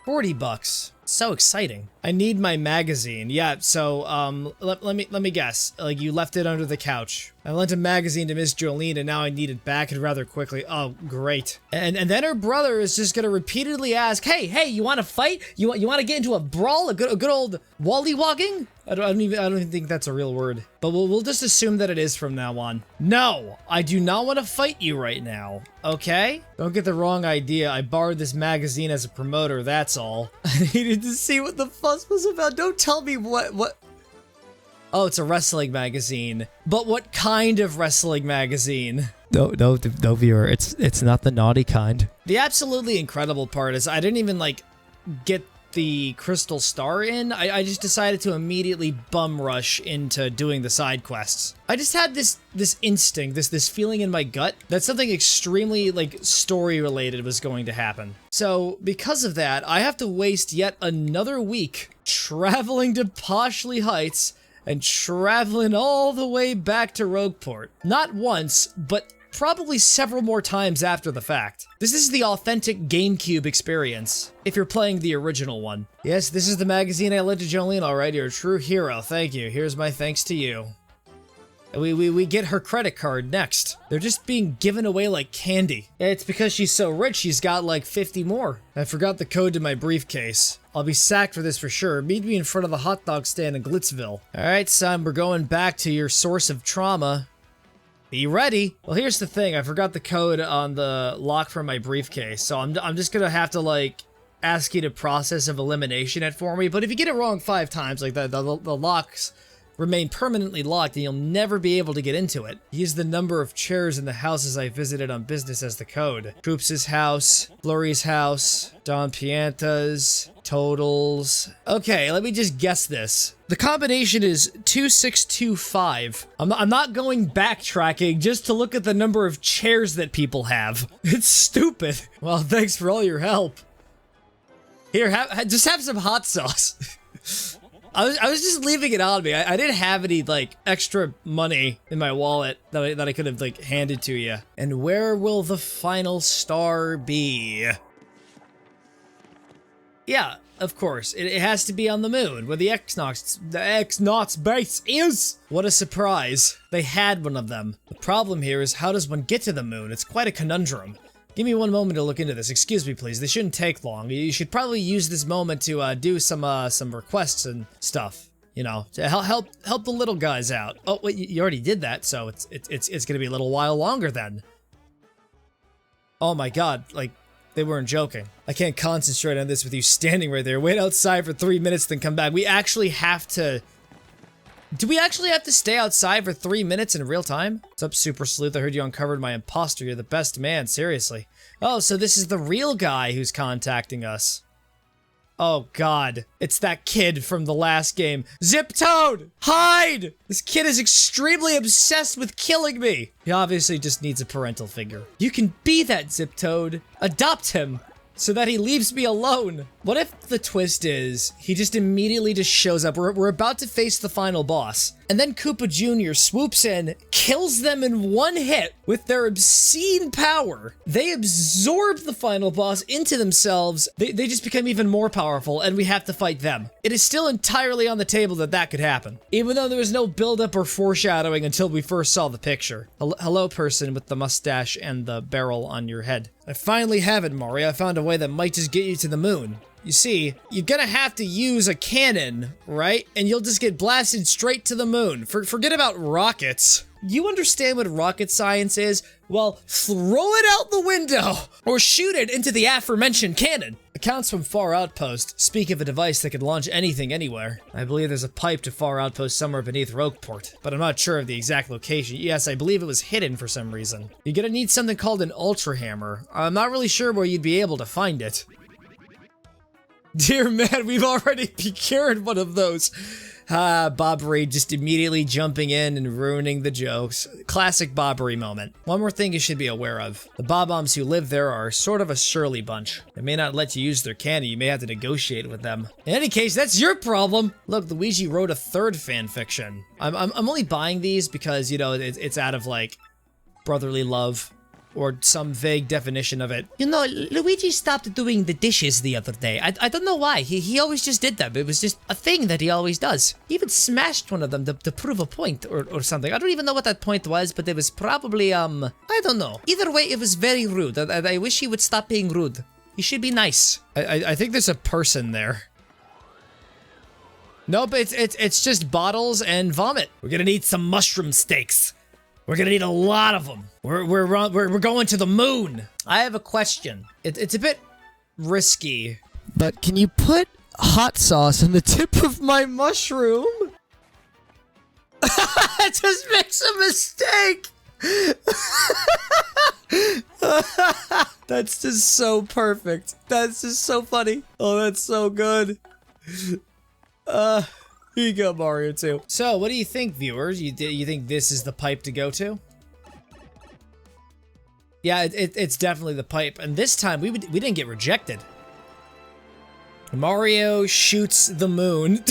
40 bucks. So exciting. I need my magazine. Yeah, so, let me guess. Like, you left it under the couch. I lent a magazine to Miss Jolene, and now I need it back and rather quickly. Oh, great. And then her brother is just gonna repeatedly ask, hey, you want to fight? You want to get into a brawl? A good old wallywogging? I don't even think that's a real word. But we'll just assume that it is from now on. No, I do not want to fight you right now, okay? Don't get the wrong idea. I borrowed this magazine as a promoter, that's all. I needed to see what the fuss was about. Don't tell me what... Oh, it's a wrestling magazine. But what kind of wrestling magazine? No, viewer. It's not the naughty kind. The absolutely incredible part is I didn't even, like, get the crystal star in. I just decided to immediately bum rush into doing the side quests. I just had this instinct, this feeling in my gut that something extremely, like, story related was going to happen. So because of that, I have to waste yet another week traveling to Poshley Heights and traveling all the way back to Rogueport. Not once, but probably several more times after the fact. This is the authentic GameCube experience, if you're playing the original one. Yes, this is the magazine I lent to Jolene, alright, you're a true hero, thank you. Here's my thanks to you. We get her credit card next. They're just being given away like candy. It's because she's so rich, she's got like 50 more. I forgot the code to my briefcase. I'll be sacked for this for sure. Meet me in front of the hot dog stand in Glitzville. Alright, son, we're going back to your source of trauma. Be ready. Well, here's the thing. I forgot the code on the lock from my briefcase, so I'm just gonna have to, like, ask you to process of elimination it for me. But if you get it wrong 5 times, like, the locks remain permanently locked and you'll never be able to get into it. Use the number of chairs in the houses I visited on business as the code. Troops' house, Flurry's house, Don Pianta's, Totals. Okay, let me just guess this. The combination is 2625. I'm not going backtracking just to look at the number of chairs that people have. It's stupid. Well, thanks for all your help. Here, just have some hot sauce. I was just leaving it on me. I didn't have any, like, extra money in my wallet that I could have, like, handed to you. And where will the final star be? Yeah, of course. It has to be on the moon, where the X-Naut's base is! What a surprise. They had one of them. The problem here is, how does one get to the moon? It's quite a conundrum. Give me one moment to look into this. Excuse me, please. This shouldn't take long. You should probably use this moment to do some requests and stuff. You know, to help the little guys out. Oh wait, you already did that, so it's gonna be a little while longer then. Oh my God, like they weren't joking. I can't concentrate on this with you standing right there. Wait outside for 3 minutes, then come back. We actually have to. Do we actually have to stay outside for 3 minutes in real time? What's up, Super Sleuth? I heard you uncovered my imposter. You're the best man, seriously. Oh, so this is the real guy who's contacting us. Oh god, it's that kid from the last game. Zip-Toad! Hide! This kid is extremely obsessed with killing me. He obviously just needs a parental figure. You can be that Zip-Toad. Adopt him so that he leaves me alone. What if the twist is he just immediately just shows up? We're about to face the final boss, and then Koopa Jr. swoops in, kills them in one hit with their obscene power. They absorb the final boss into themselves. They just become even more powerful, and we have to fight them. It is still entirely on the table that that could happen, even though there was no buildup or foreshadowing until we first saw the picture. Hello, person with the mustache and the barrel on your head. I finally have it, Mario. I found a way that might just get you to the moon. You see, you're gonna have to use a cannon, right? And you'll just get blasted straight to the moon. Forget about rockets. You understand what rocket science is? Well, throw it out the window or shoot it into the aforementioned cannon. Accounts from Far Outpost speak of a device that could launch anything anywhere. I believe there's a pipe to Far Outpost somewhere beneath Rogueport, but I'm not sure of the exact location. Yes, I believe it was hidden for some reason. You're gonna need something called an Ultra Hammer. I'm not really sure where you'd be able to find it. Dear man, we've already procured one of those. Bobbery just immediately jumping in and ruining the jokes. Classic Bobbery moment. One more thing you should be aware of. The Bob-ombs who live there are sort of a surly bunch. They may not let you use their candy, you may have to negotiate with them. In any case, that's your problem! Look, Luigi wrote a third fanfiction. I'm only buying these because, you know, it's out of, like, brotherly love. Or some vague definition of it. You know, Luigi stopped doing the dishes the other day. I don't know why. He always just did them. It was just a thing that he always does. He even smashed one of them to prove a point or something. I don't even know what that point was, but it was probably, I don't know. Either way, it was very rude. I wish he would stop being rude. He should be nice. I think there's a person there. Nope, it's just bottles and vomit. We're gonna need some mushroom steaks. We're gonna need a lot of them. We're going to the moon. I have a question. It's a bit risky, but can you put hot sauce on the tip of my mushroom? It just makes a mistake. That's just so perfect. That's just so funny. Oh, that's so good. Here you go, Mario 2. So, what do you think, viewers? You think this is the pipe to go to? Yeah, it's definitely the pipe. And this time, we didn't get rejected. Mario shoots the moon.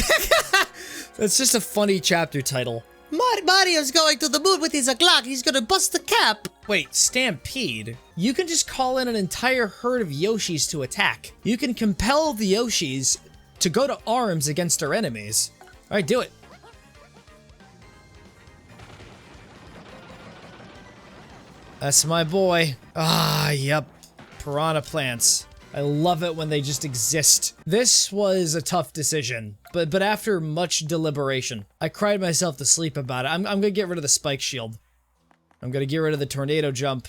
That's just a funny chapter title. Mario's going to the moon with his Glock. He's gonna bust the cap. Wait, Stampede? You can just call in an entire herd of Yoshis to attack. You can compel the Yoshis to go to arms against our enemies. Alright, do it. That's my boy. Ah, yep. Piranha plants. I love it when they just exist. This was a tough decision, but after much deliberation, I cried myself to sleep about it. I'm gonna get rid of the spike shield. I'm gonna get rid of the tornado jump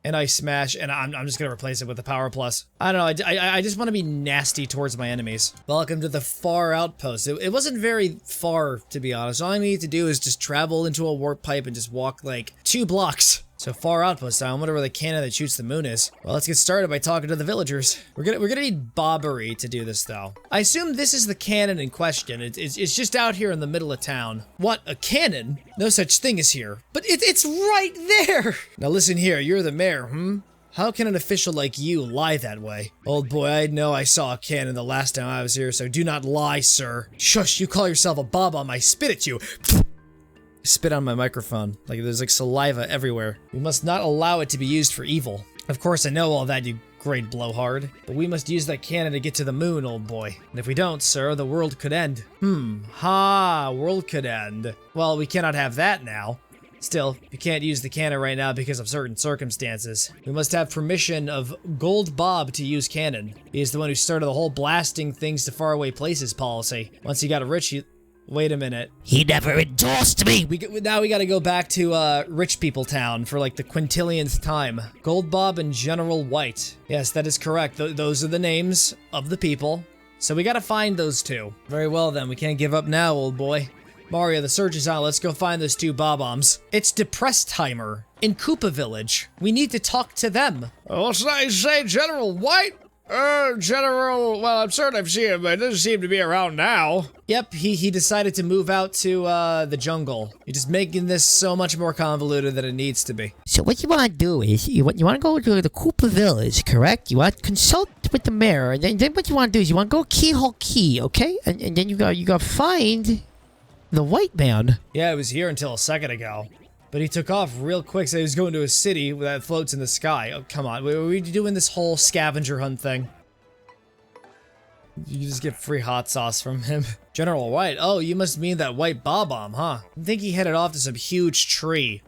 and ice smash, and I'm just gonna replace it with the power plus. I don't know, I just want to be nasty towards my enemies. Welcome to the Far Outpost. It wasn't very far, to be honest. All I need to do is just travel into a warp pipe and just walk like 2 blocks. So Far Outpost, I wonder where the cannon that shoots the moon is. Well, let's get started by talking to the villagers. We're gonna need Bobbery to do this, though. I assume this is the cannon in question. It's just out here in the middle of town. What, a cannon? No such thing is here. But it's right there! Now listen here, you're the mayor, How can an official like you lie that way? Old boy, I know I saw a cannon the last time I was here, so do not lie, sir. Shush, you call yourself a Bob-omb, I spit at you. Spit on my microphone. Like, there's like saliva everywhere. We must not allow it to be used for evil. Of course, I know all that, you great blowhard. But we must use that cannon to get to the moon, old boy. And if we don't, sir, the world could end. World could end. Well, we cannot have that now. Still, you can't use the cannon right now because of certain circumstances. We must have permission of Gold Bob to use cannon. He is the one who started the whole blasting things to faraway places policy. Once he got rich, wait a minute. He never endorsed me! Now we gotta go back to, Rich People Town for, like, the quintillionth time. Gold Bob and General White. Yes, that is correct. Those are the names of the people. So we gotta find those two. Very well, then. We can't give up now, old boy. Mario, the search is on. Let's go find those 2 Bob-ombs. It's Depressedheimer in Koopa Village. We need to talk to them. What should I say, General White? General, well, I'm certain I've seen him, but it doesn't seem to be around now. Yep, he decided to move out to, the jungle. You're just making this so much more convoluted than it needs to be. So what you want to do is, you want to go to the Koopa Village, correct? You want to consult with the mayor, and then what you want to do is you want to go Keyhole Key, okay? And then you got to find the white man. Yeah, it was here until a second ago. But he took off real quick, so he was going to a city that floats in the sky. Oh, come on. Were we doing this whole scavenger hunt thing? You just get free hot sauce from him. General White. Oh, you must mean that white Bob-omb, huh? I think he headed off to some huge tree.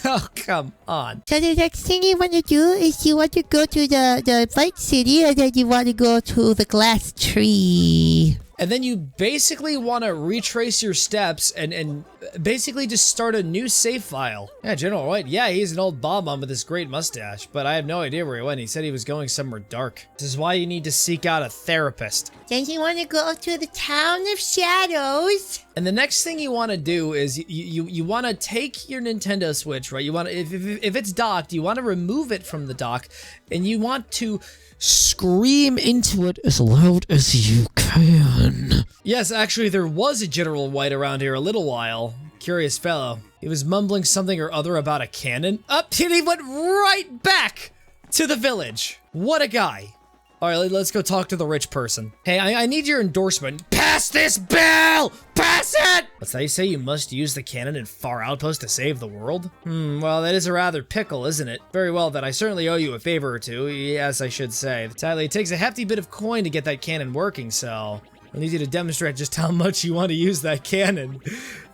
Oh, come on. So the next thing you want to do is you want to go to the white city, and then you want to go to the glass tree. And then you basically want to retrace your steps and basically just start a new save file. Yeah, General White, yeah, he's an old Bob-omb with this great mustache, but I have no idea where he went. He said he was going somewhere dark. This is why you need to seek out a therapist. Then you want to go to the Town of Shadows. And the next thing you want to do is you want to take your Nintendo Switch, right? You want to, if it's docked, you want to remove it from the dock, and you want to scream into it as loud as you can. Yes, actually, there was a General White around here a little while. Curious fellow. He was mumbling something or other about a cannon. Up, and he went right back to the village. What a guy. All right, let's go talk to the rich person. Hey, I need your endorsement. Pass this bill! Pass it! What's that you say? You must use the cannon in Far Outpost to save the world? Well, that is a rather pickle, isn't it? Very well, then I certainly owe you a favor or two. Yes, I should say. Sadly, it takes a hefty bit of coin to get that cannon working, so I need you to demonstrate just how much you want to use that cannon.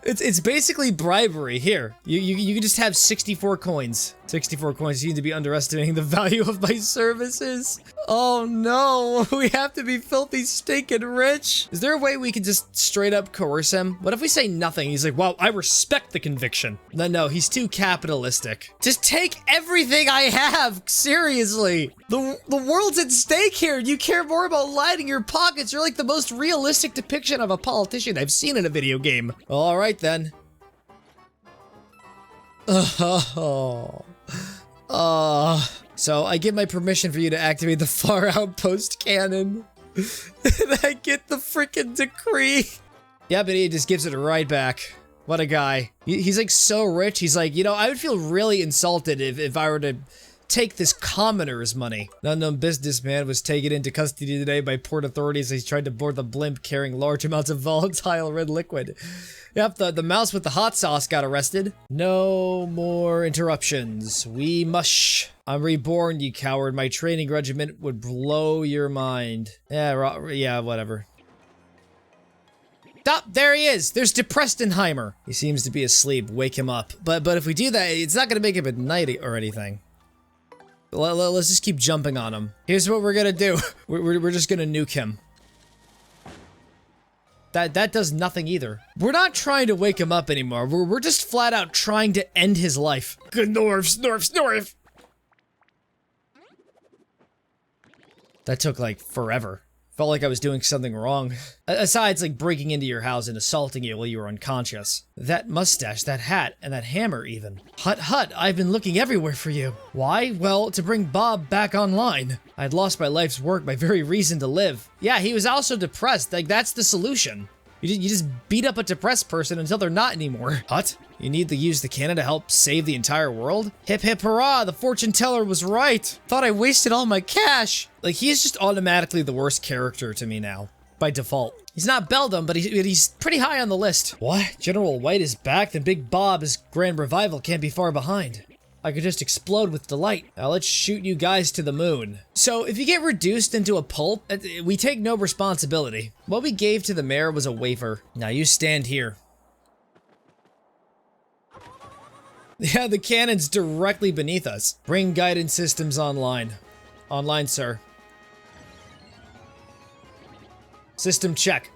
It's basically bribery. Here, you can just have 64 coins. 64 coins. You seem to be underestimating the value of my services. Oh no, we have to be filthy stinking rich. Is there a way we can just straight up coerce him? What if we say nothing? He's like, wow, I respect the conviction. No, he's too capitalistic. Just take everything I have, seriously. The world's at stake here. You care more about lining your pockets. You're like the most realistic depiction of a politician I've seen in a video game. All right then. So I give my permission for you to activate the Far Outpost cannon. And I get the freaking decree. Yeah, but he just gives it right back. What a guy. He's like so rich. He's like, you know, I would feel really insulted if I were to take this commoner's money. An unknown businessman was taken into custody today by port authorities as he tried to board the blimp carrying large amounts of volatile red liquid. Yep, the mouse with the hot sauce got arrested. No more interruptions. We mush. I'm reborn, you coward. My training regiment would blow your mind. Yeah, whatever. Stop! There he is! There's DePrestonheimer. He seems to be asleep. Wake him up. But if we do that, it's not gonna make him at night or anything. Let's just keep jumping on him. Here's what we're gonna do. We're just gonna nuke him. That does nothing either. We're not trying to wake him up anymore. We're just flat out trying to end his life. Good Snorf. That took like forever. Felt like I was doing something wrong. Asides like breaking into your house and assaulting you while you were unconscious. That mustache, that hat, and that hammer even. Hut, I've been looking everywhere for you. Why? Well, to bring Bob back online. I'd lost my life's work, my very reason to live. Yeah, he was also depressed. Like, that's the solution. You just beat up a depressed person until they're not anymore. Hut? You need to use the cannon to help save the entire world? Hip hip hurrah, the fortune teller was right. Thought I wasted all my cash. Like, he's just automatically the worst character to me now, by default. He's not Beldum, but he's pretty high on the list. What? General White is back? Then Big Bob's grand revival can't be far behind. I could just explode with delight. Now let's shoot you guys to the moon. So if you get reduced into a pulp, we take no responsibility. What we gave to the mayor was a wafer. Now you stand here. Yeah, the cannon's directly beneath us. Bring guidance systems online. Online, sir. System check.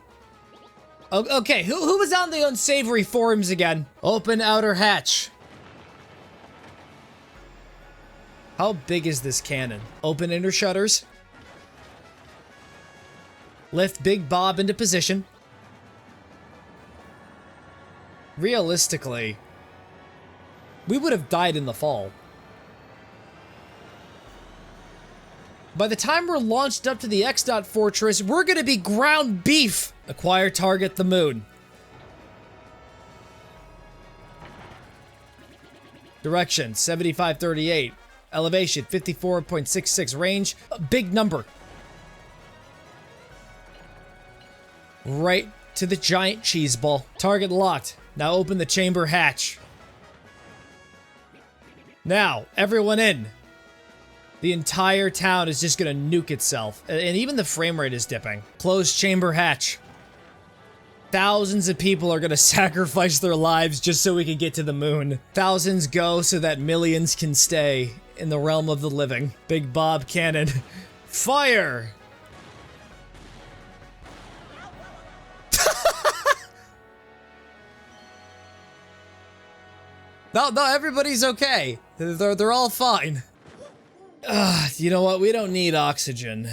Okay, who was on the unsavory forums again? Open outer hatch. How big is this cannon? Open inner shutters. Lift Big Bob into position. Realistically, we would have died in the fall. By the time we're launched up to the X-Dot Fortress, we're gonna be ground beef! Acquire target the moon. Direction, 7538. Elevation, 54.66. Range, a big number. Right to the giant cheese ball. Target locked. Now open the chamber hatch. Now, everyone in. The entire town is just gonna nuke itself. And even the frame rate is dipping. Close chamber hatch. Thousands of people are gonna sacrifice their lives just so we can get to the moon. Thousands go so that millions can stay in the realm of the living. Big Bob Cannon. Fire! No, everybody's okay. They're all fine. You know what? We don't need oxygen.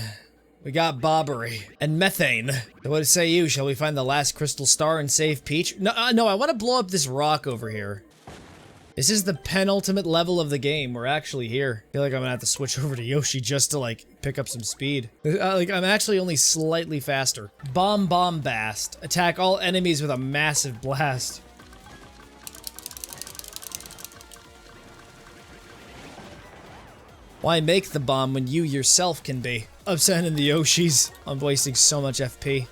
We got bobbery and methane. So what say you? Shall we find the last crystal star and save Peach? No, I want to blow up this rock over here. This is the penultimate level of the game. We're actually here. I feel like I'm gonna have to switch over to Yoshi just to like pick up some speed. I'm actually only slightly faster. Bombast. Attack all enemies with a massive blast. Why make the bomb when you yourself can be? Upsetting the Yoshis. I'm wasting so much FP.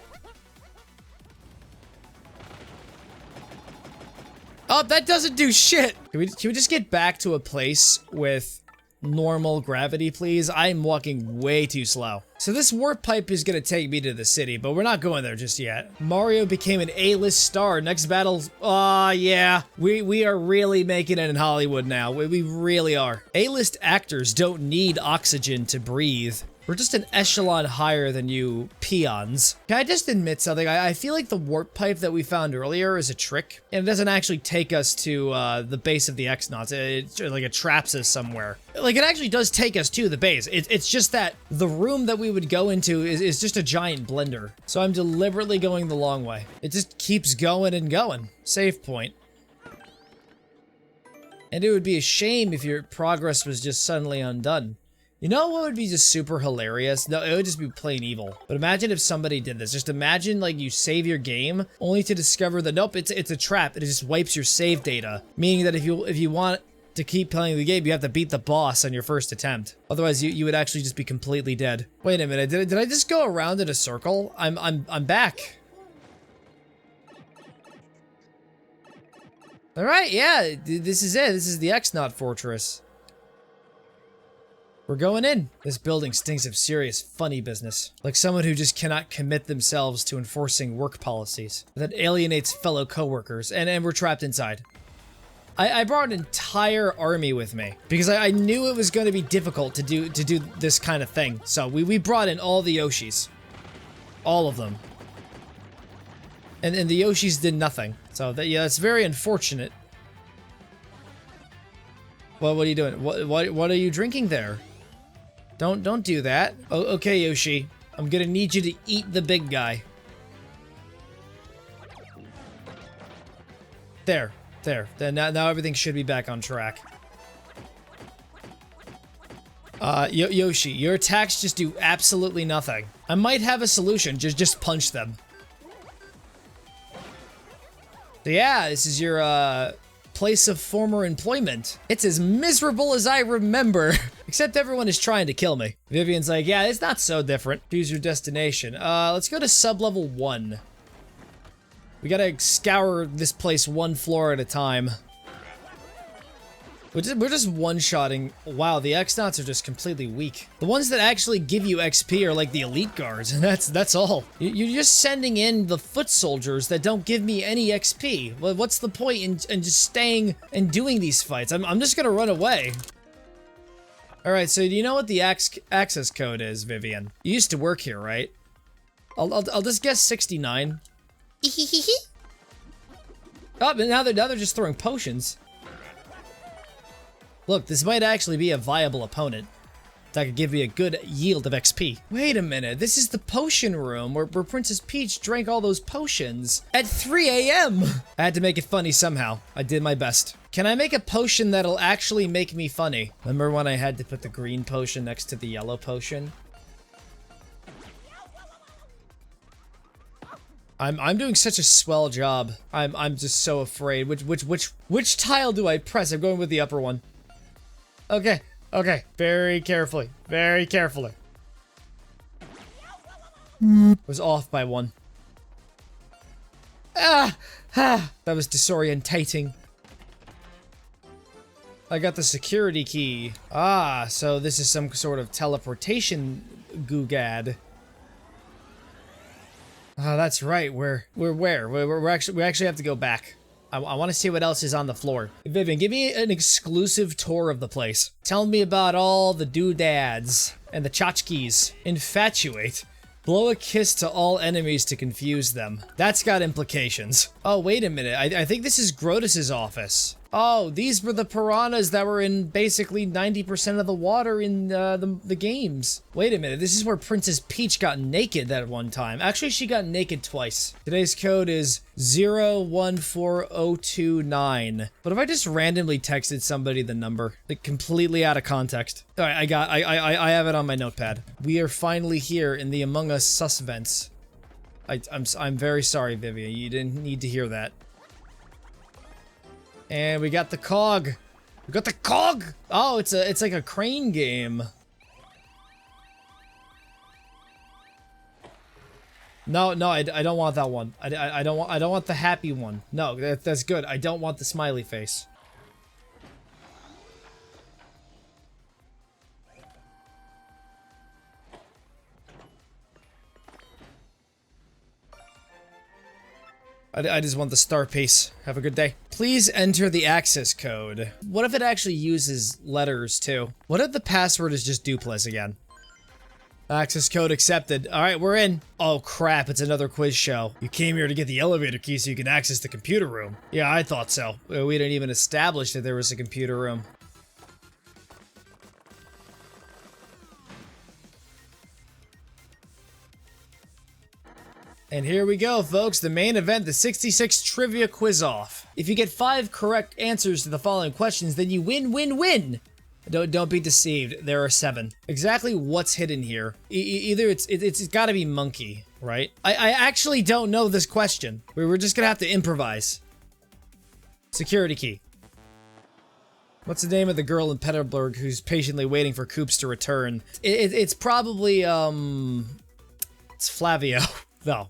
Oh, that doesn't do shit! Can we just get back to a place with normal gravity, please? I'm walking way too slow. So this warp pipe is gonna take me to the city, but we're not going there just yet. Mario became an A-list star. Next battle, yeah. We are really making it in Hollywood now. We really are. A-list actors don't need oxygen to breathe. We're just an echelon higher than you peons. Can I just admit something? I feel like the warp pipe that we found earlier is a trick, and it doesn't actually take us to the base of the X-Nauts. It traps us somewhere. Like, it actually does take us to the base. It's just that the room that we would go into is just a giant blender. So I'm deliberately going the long way. It just keeps going and going. Save point. And it would be a shame if your progress was just suddenly undone. You know what would be just super hilarious? No, it would just be plain evil. But imagine if somebody did this. Just imagine, like, you save your game only to discover that, nope, it's a trap. It just wipes your save data. Meaning that if you want to keep playing the game, you have to beat the boss on your first attempt. Otherwise, you would actually just be completely dead. Wait a minute, did I just go around in a circle? I'm back. All right, yeah, this is it. This is the X-Naut Fortress. We're going in. This building stinks of serious funny business. Like someone who just cannot commit themselves to enforcing work policies. That alienates fellow coworkers, and we're trapped inside. I brought an entire army with me because I knew it was going to be difficult to do this kind of thing. So we brought in all the Yoshis. All of them. And the Yoshis did nothing. So yeah, that's very unfortunate. Well, what are you doing? What are you drinking there? Don't do that. Oh, okay, Yoshi. I'm gonna need you to eat the big guy. There. Now everything should be back on track. Yoshi, your attacks just do absolutely nothing. I might have a solution. Just punch them. So yeah, this is your place of former employment. It's as miserable as I remember. Except everyone is trying to kill me. Vivian's like, yeah, it's not so different. Choose your destination. Let's go to sub-level 1. We gotta scour this place one floor at a time. We're just one-shotting. Wow, the X-Nauts are just completely weak. The ones that actually give you XP are like the elite guards, and that's all. You're just sending in the foot soldiers that don't give me any XP. Well, what's the point in just staying and doing these fights? I'm just gonna run away. Alright, so do you know what the access code is, Vivian? You used to work here, right? I'll just guess 69. Oh, but now they're just throwing potions. Look, this might actually be a viable opponent that could give me a good yield of XP. Wait a minute, this is the potion room where Princess Peach drank all those potions at 3 AM. I had to make it funny somehow. I did my best. Can I make a potion that'll actually make me funny? Remember when I had to put the green potion next to the yellow potion? I'm doing such a swell job. I'm just so afraid. Which tile do I press? I'm going with the upper one. Okay. Okay. Very carefully. Very carefully. Was off by one. That was disorientating. I got the security key. Ah, so this is some sort of teleportation googad. Oh, that's right. We actually have to go back. I want to see what else is on the floor. Vivian, give me an exclusive tour of the place. Tell me about all the doodads and the tchotchkes. Infatuate. Blow a kiss to all enemies to confuse them. That's got implications. Oh, wait a minute. I think this is Grotus's office. Oh, these were the piranhas that were in basically 90% of the water in the games. Wait a minute. This is where Princess Peach got naked that one time. Actually, she got naked twice. Today's code is 014029. What if I just randomly texted somebody the number? Like, completely out of context. All right, I have it on my notepad. We are finally here in the Among Us suspense. I'm very sorry, Vivian. You didn't need to hear that. And we got the cog. We got the cog. Oh, it's like a crane game. No, I don't want that one. I don't want the happy one. No, that's good. I don't want the smiley face. I just want the star piece. Have a good day. Please enter the access code. What if it actually uses letters too? What if the password is just duplex again? Access code accepted. All right, we're in. Oh crap, it's another quiz show. You came here to get the elevator key so you can access the computer room. Yeah, I thought so. We didn't even establish that there was a computer room. And here we go, folks, the main event, the 66 Trivia Quiz-Off. If you get 5 correct answers to the following questions, then you win. Don't be deceived, there are 7. Exactly what's hidden here? Either it's gotta be monkey, right? I actually don't know this question. We're just gonna have to improvise. Security key. What's the name of the girl in Petalburg who's patiently waiting for Coops to return? It's probably, it's Flavio. No.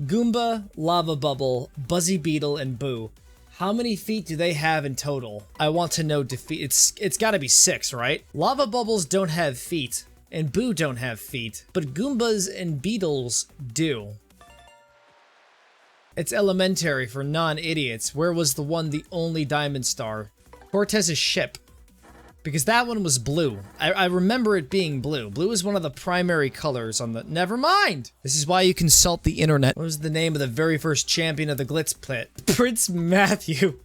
Goomba, Lava Bubble, Buzzy Beetle, and Boo. How many feet do they have in total? I want to know defeat. It's gotta be 6, right? Lava Bubbles don't have feet, and Boo don't have feet, but Goombas and Beetles do. It's elementary for non-idiots. Where was the only diamond star? Cortez's ship. Because that one was blue. I remember it being blue. Blue is one of the primary colors on the... Never mind! This is why you consult the internet. What was the name of the very first champion of the Glitz Pit? Prince Matthew.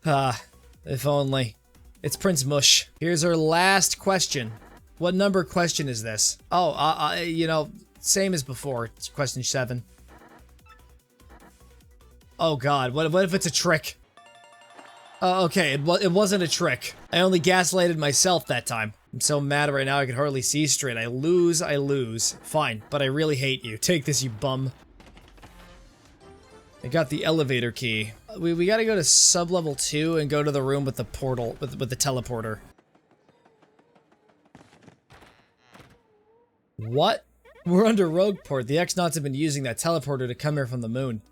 If only. It's Prince Mush. Here's our last question. What number question is this? Oh, you know, same as before. It's question 7. Oh god, what if it's a trick? Okay, it wasn't a trick. I only gaslighted myself that time. I'm so mad right now I can hardly see straight. I lose. Fine, but I really hate you. Take this, you bum. I got the elevator key. We gotta go to sub-level 2 and go to the room with the portal, with the teleporter. What? We're under Rogueport. The X-Nauts have been using that teleporter to come here from the moon.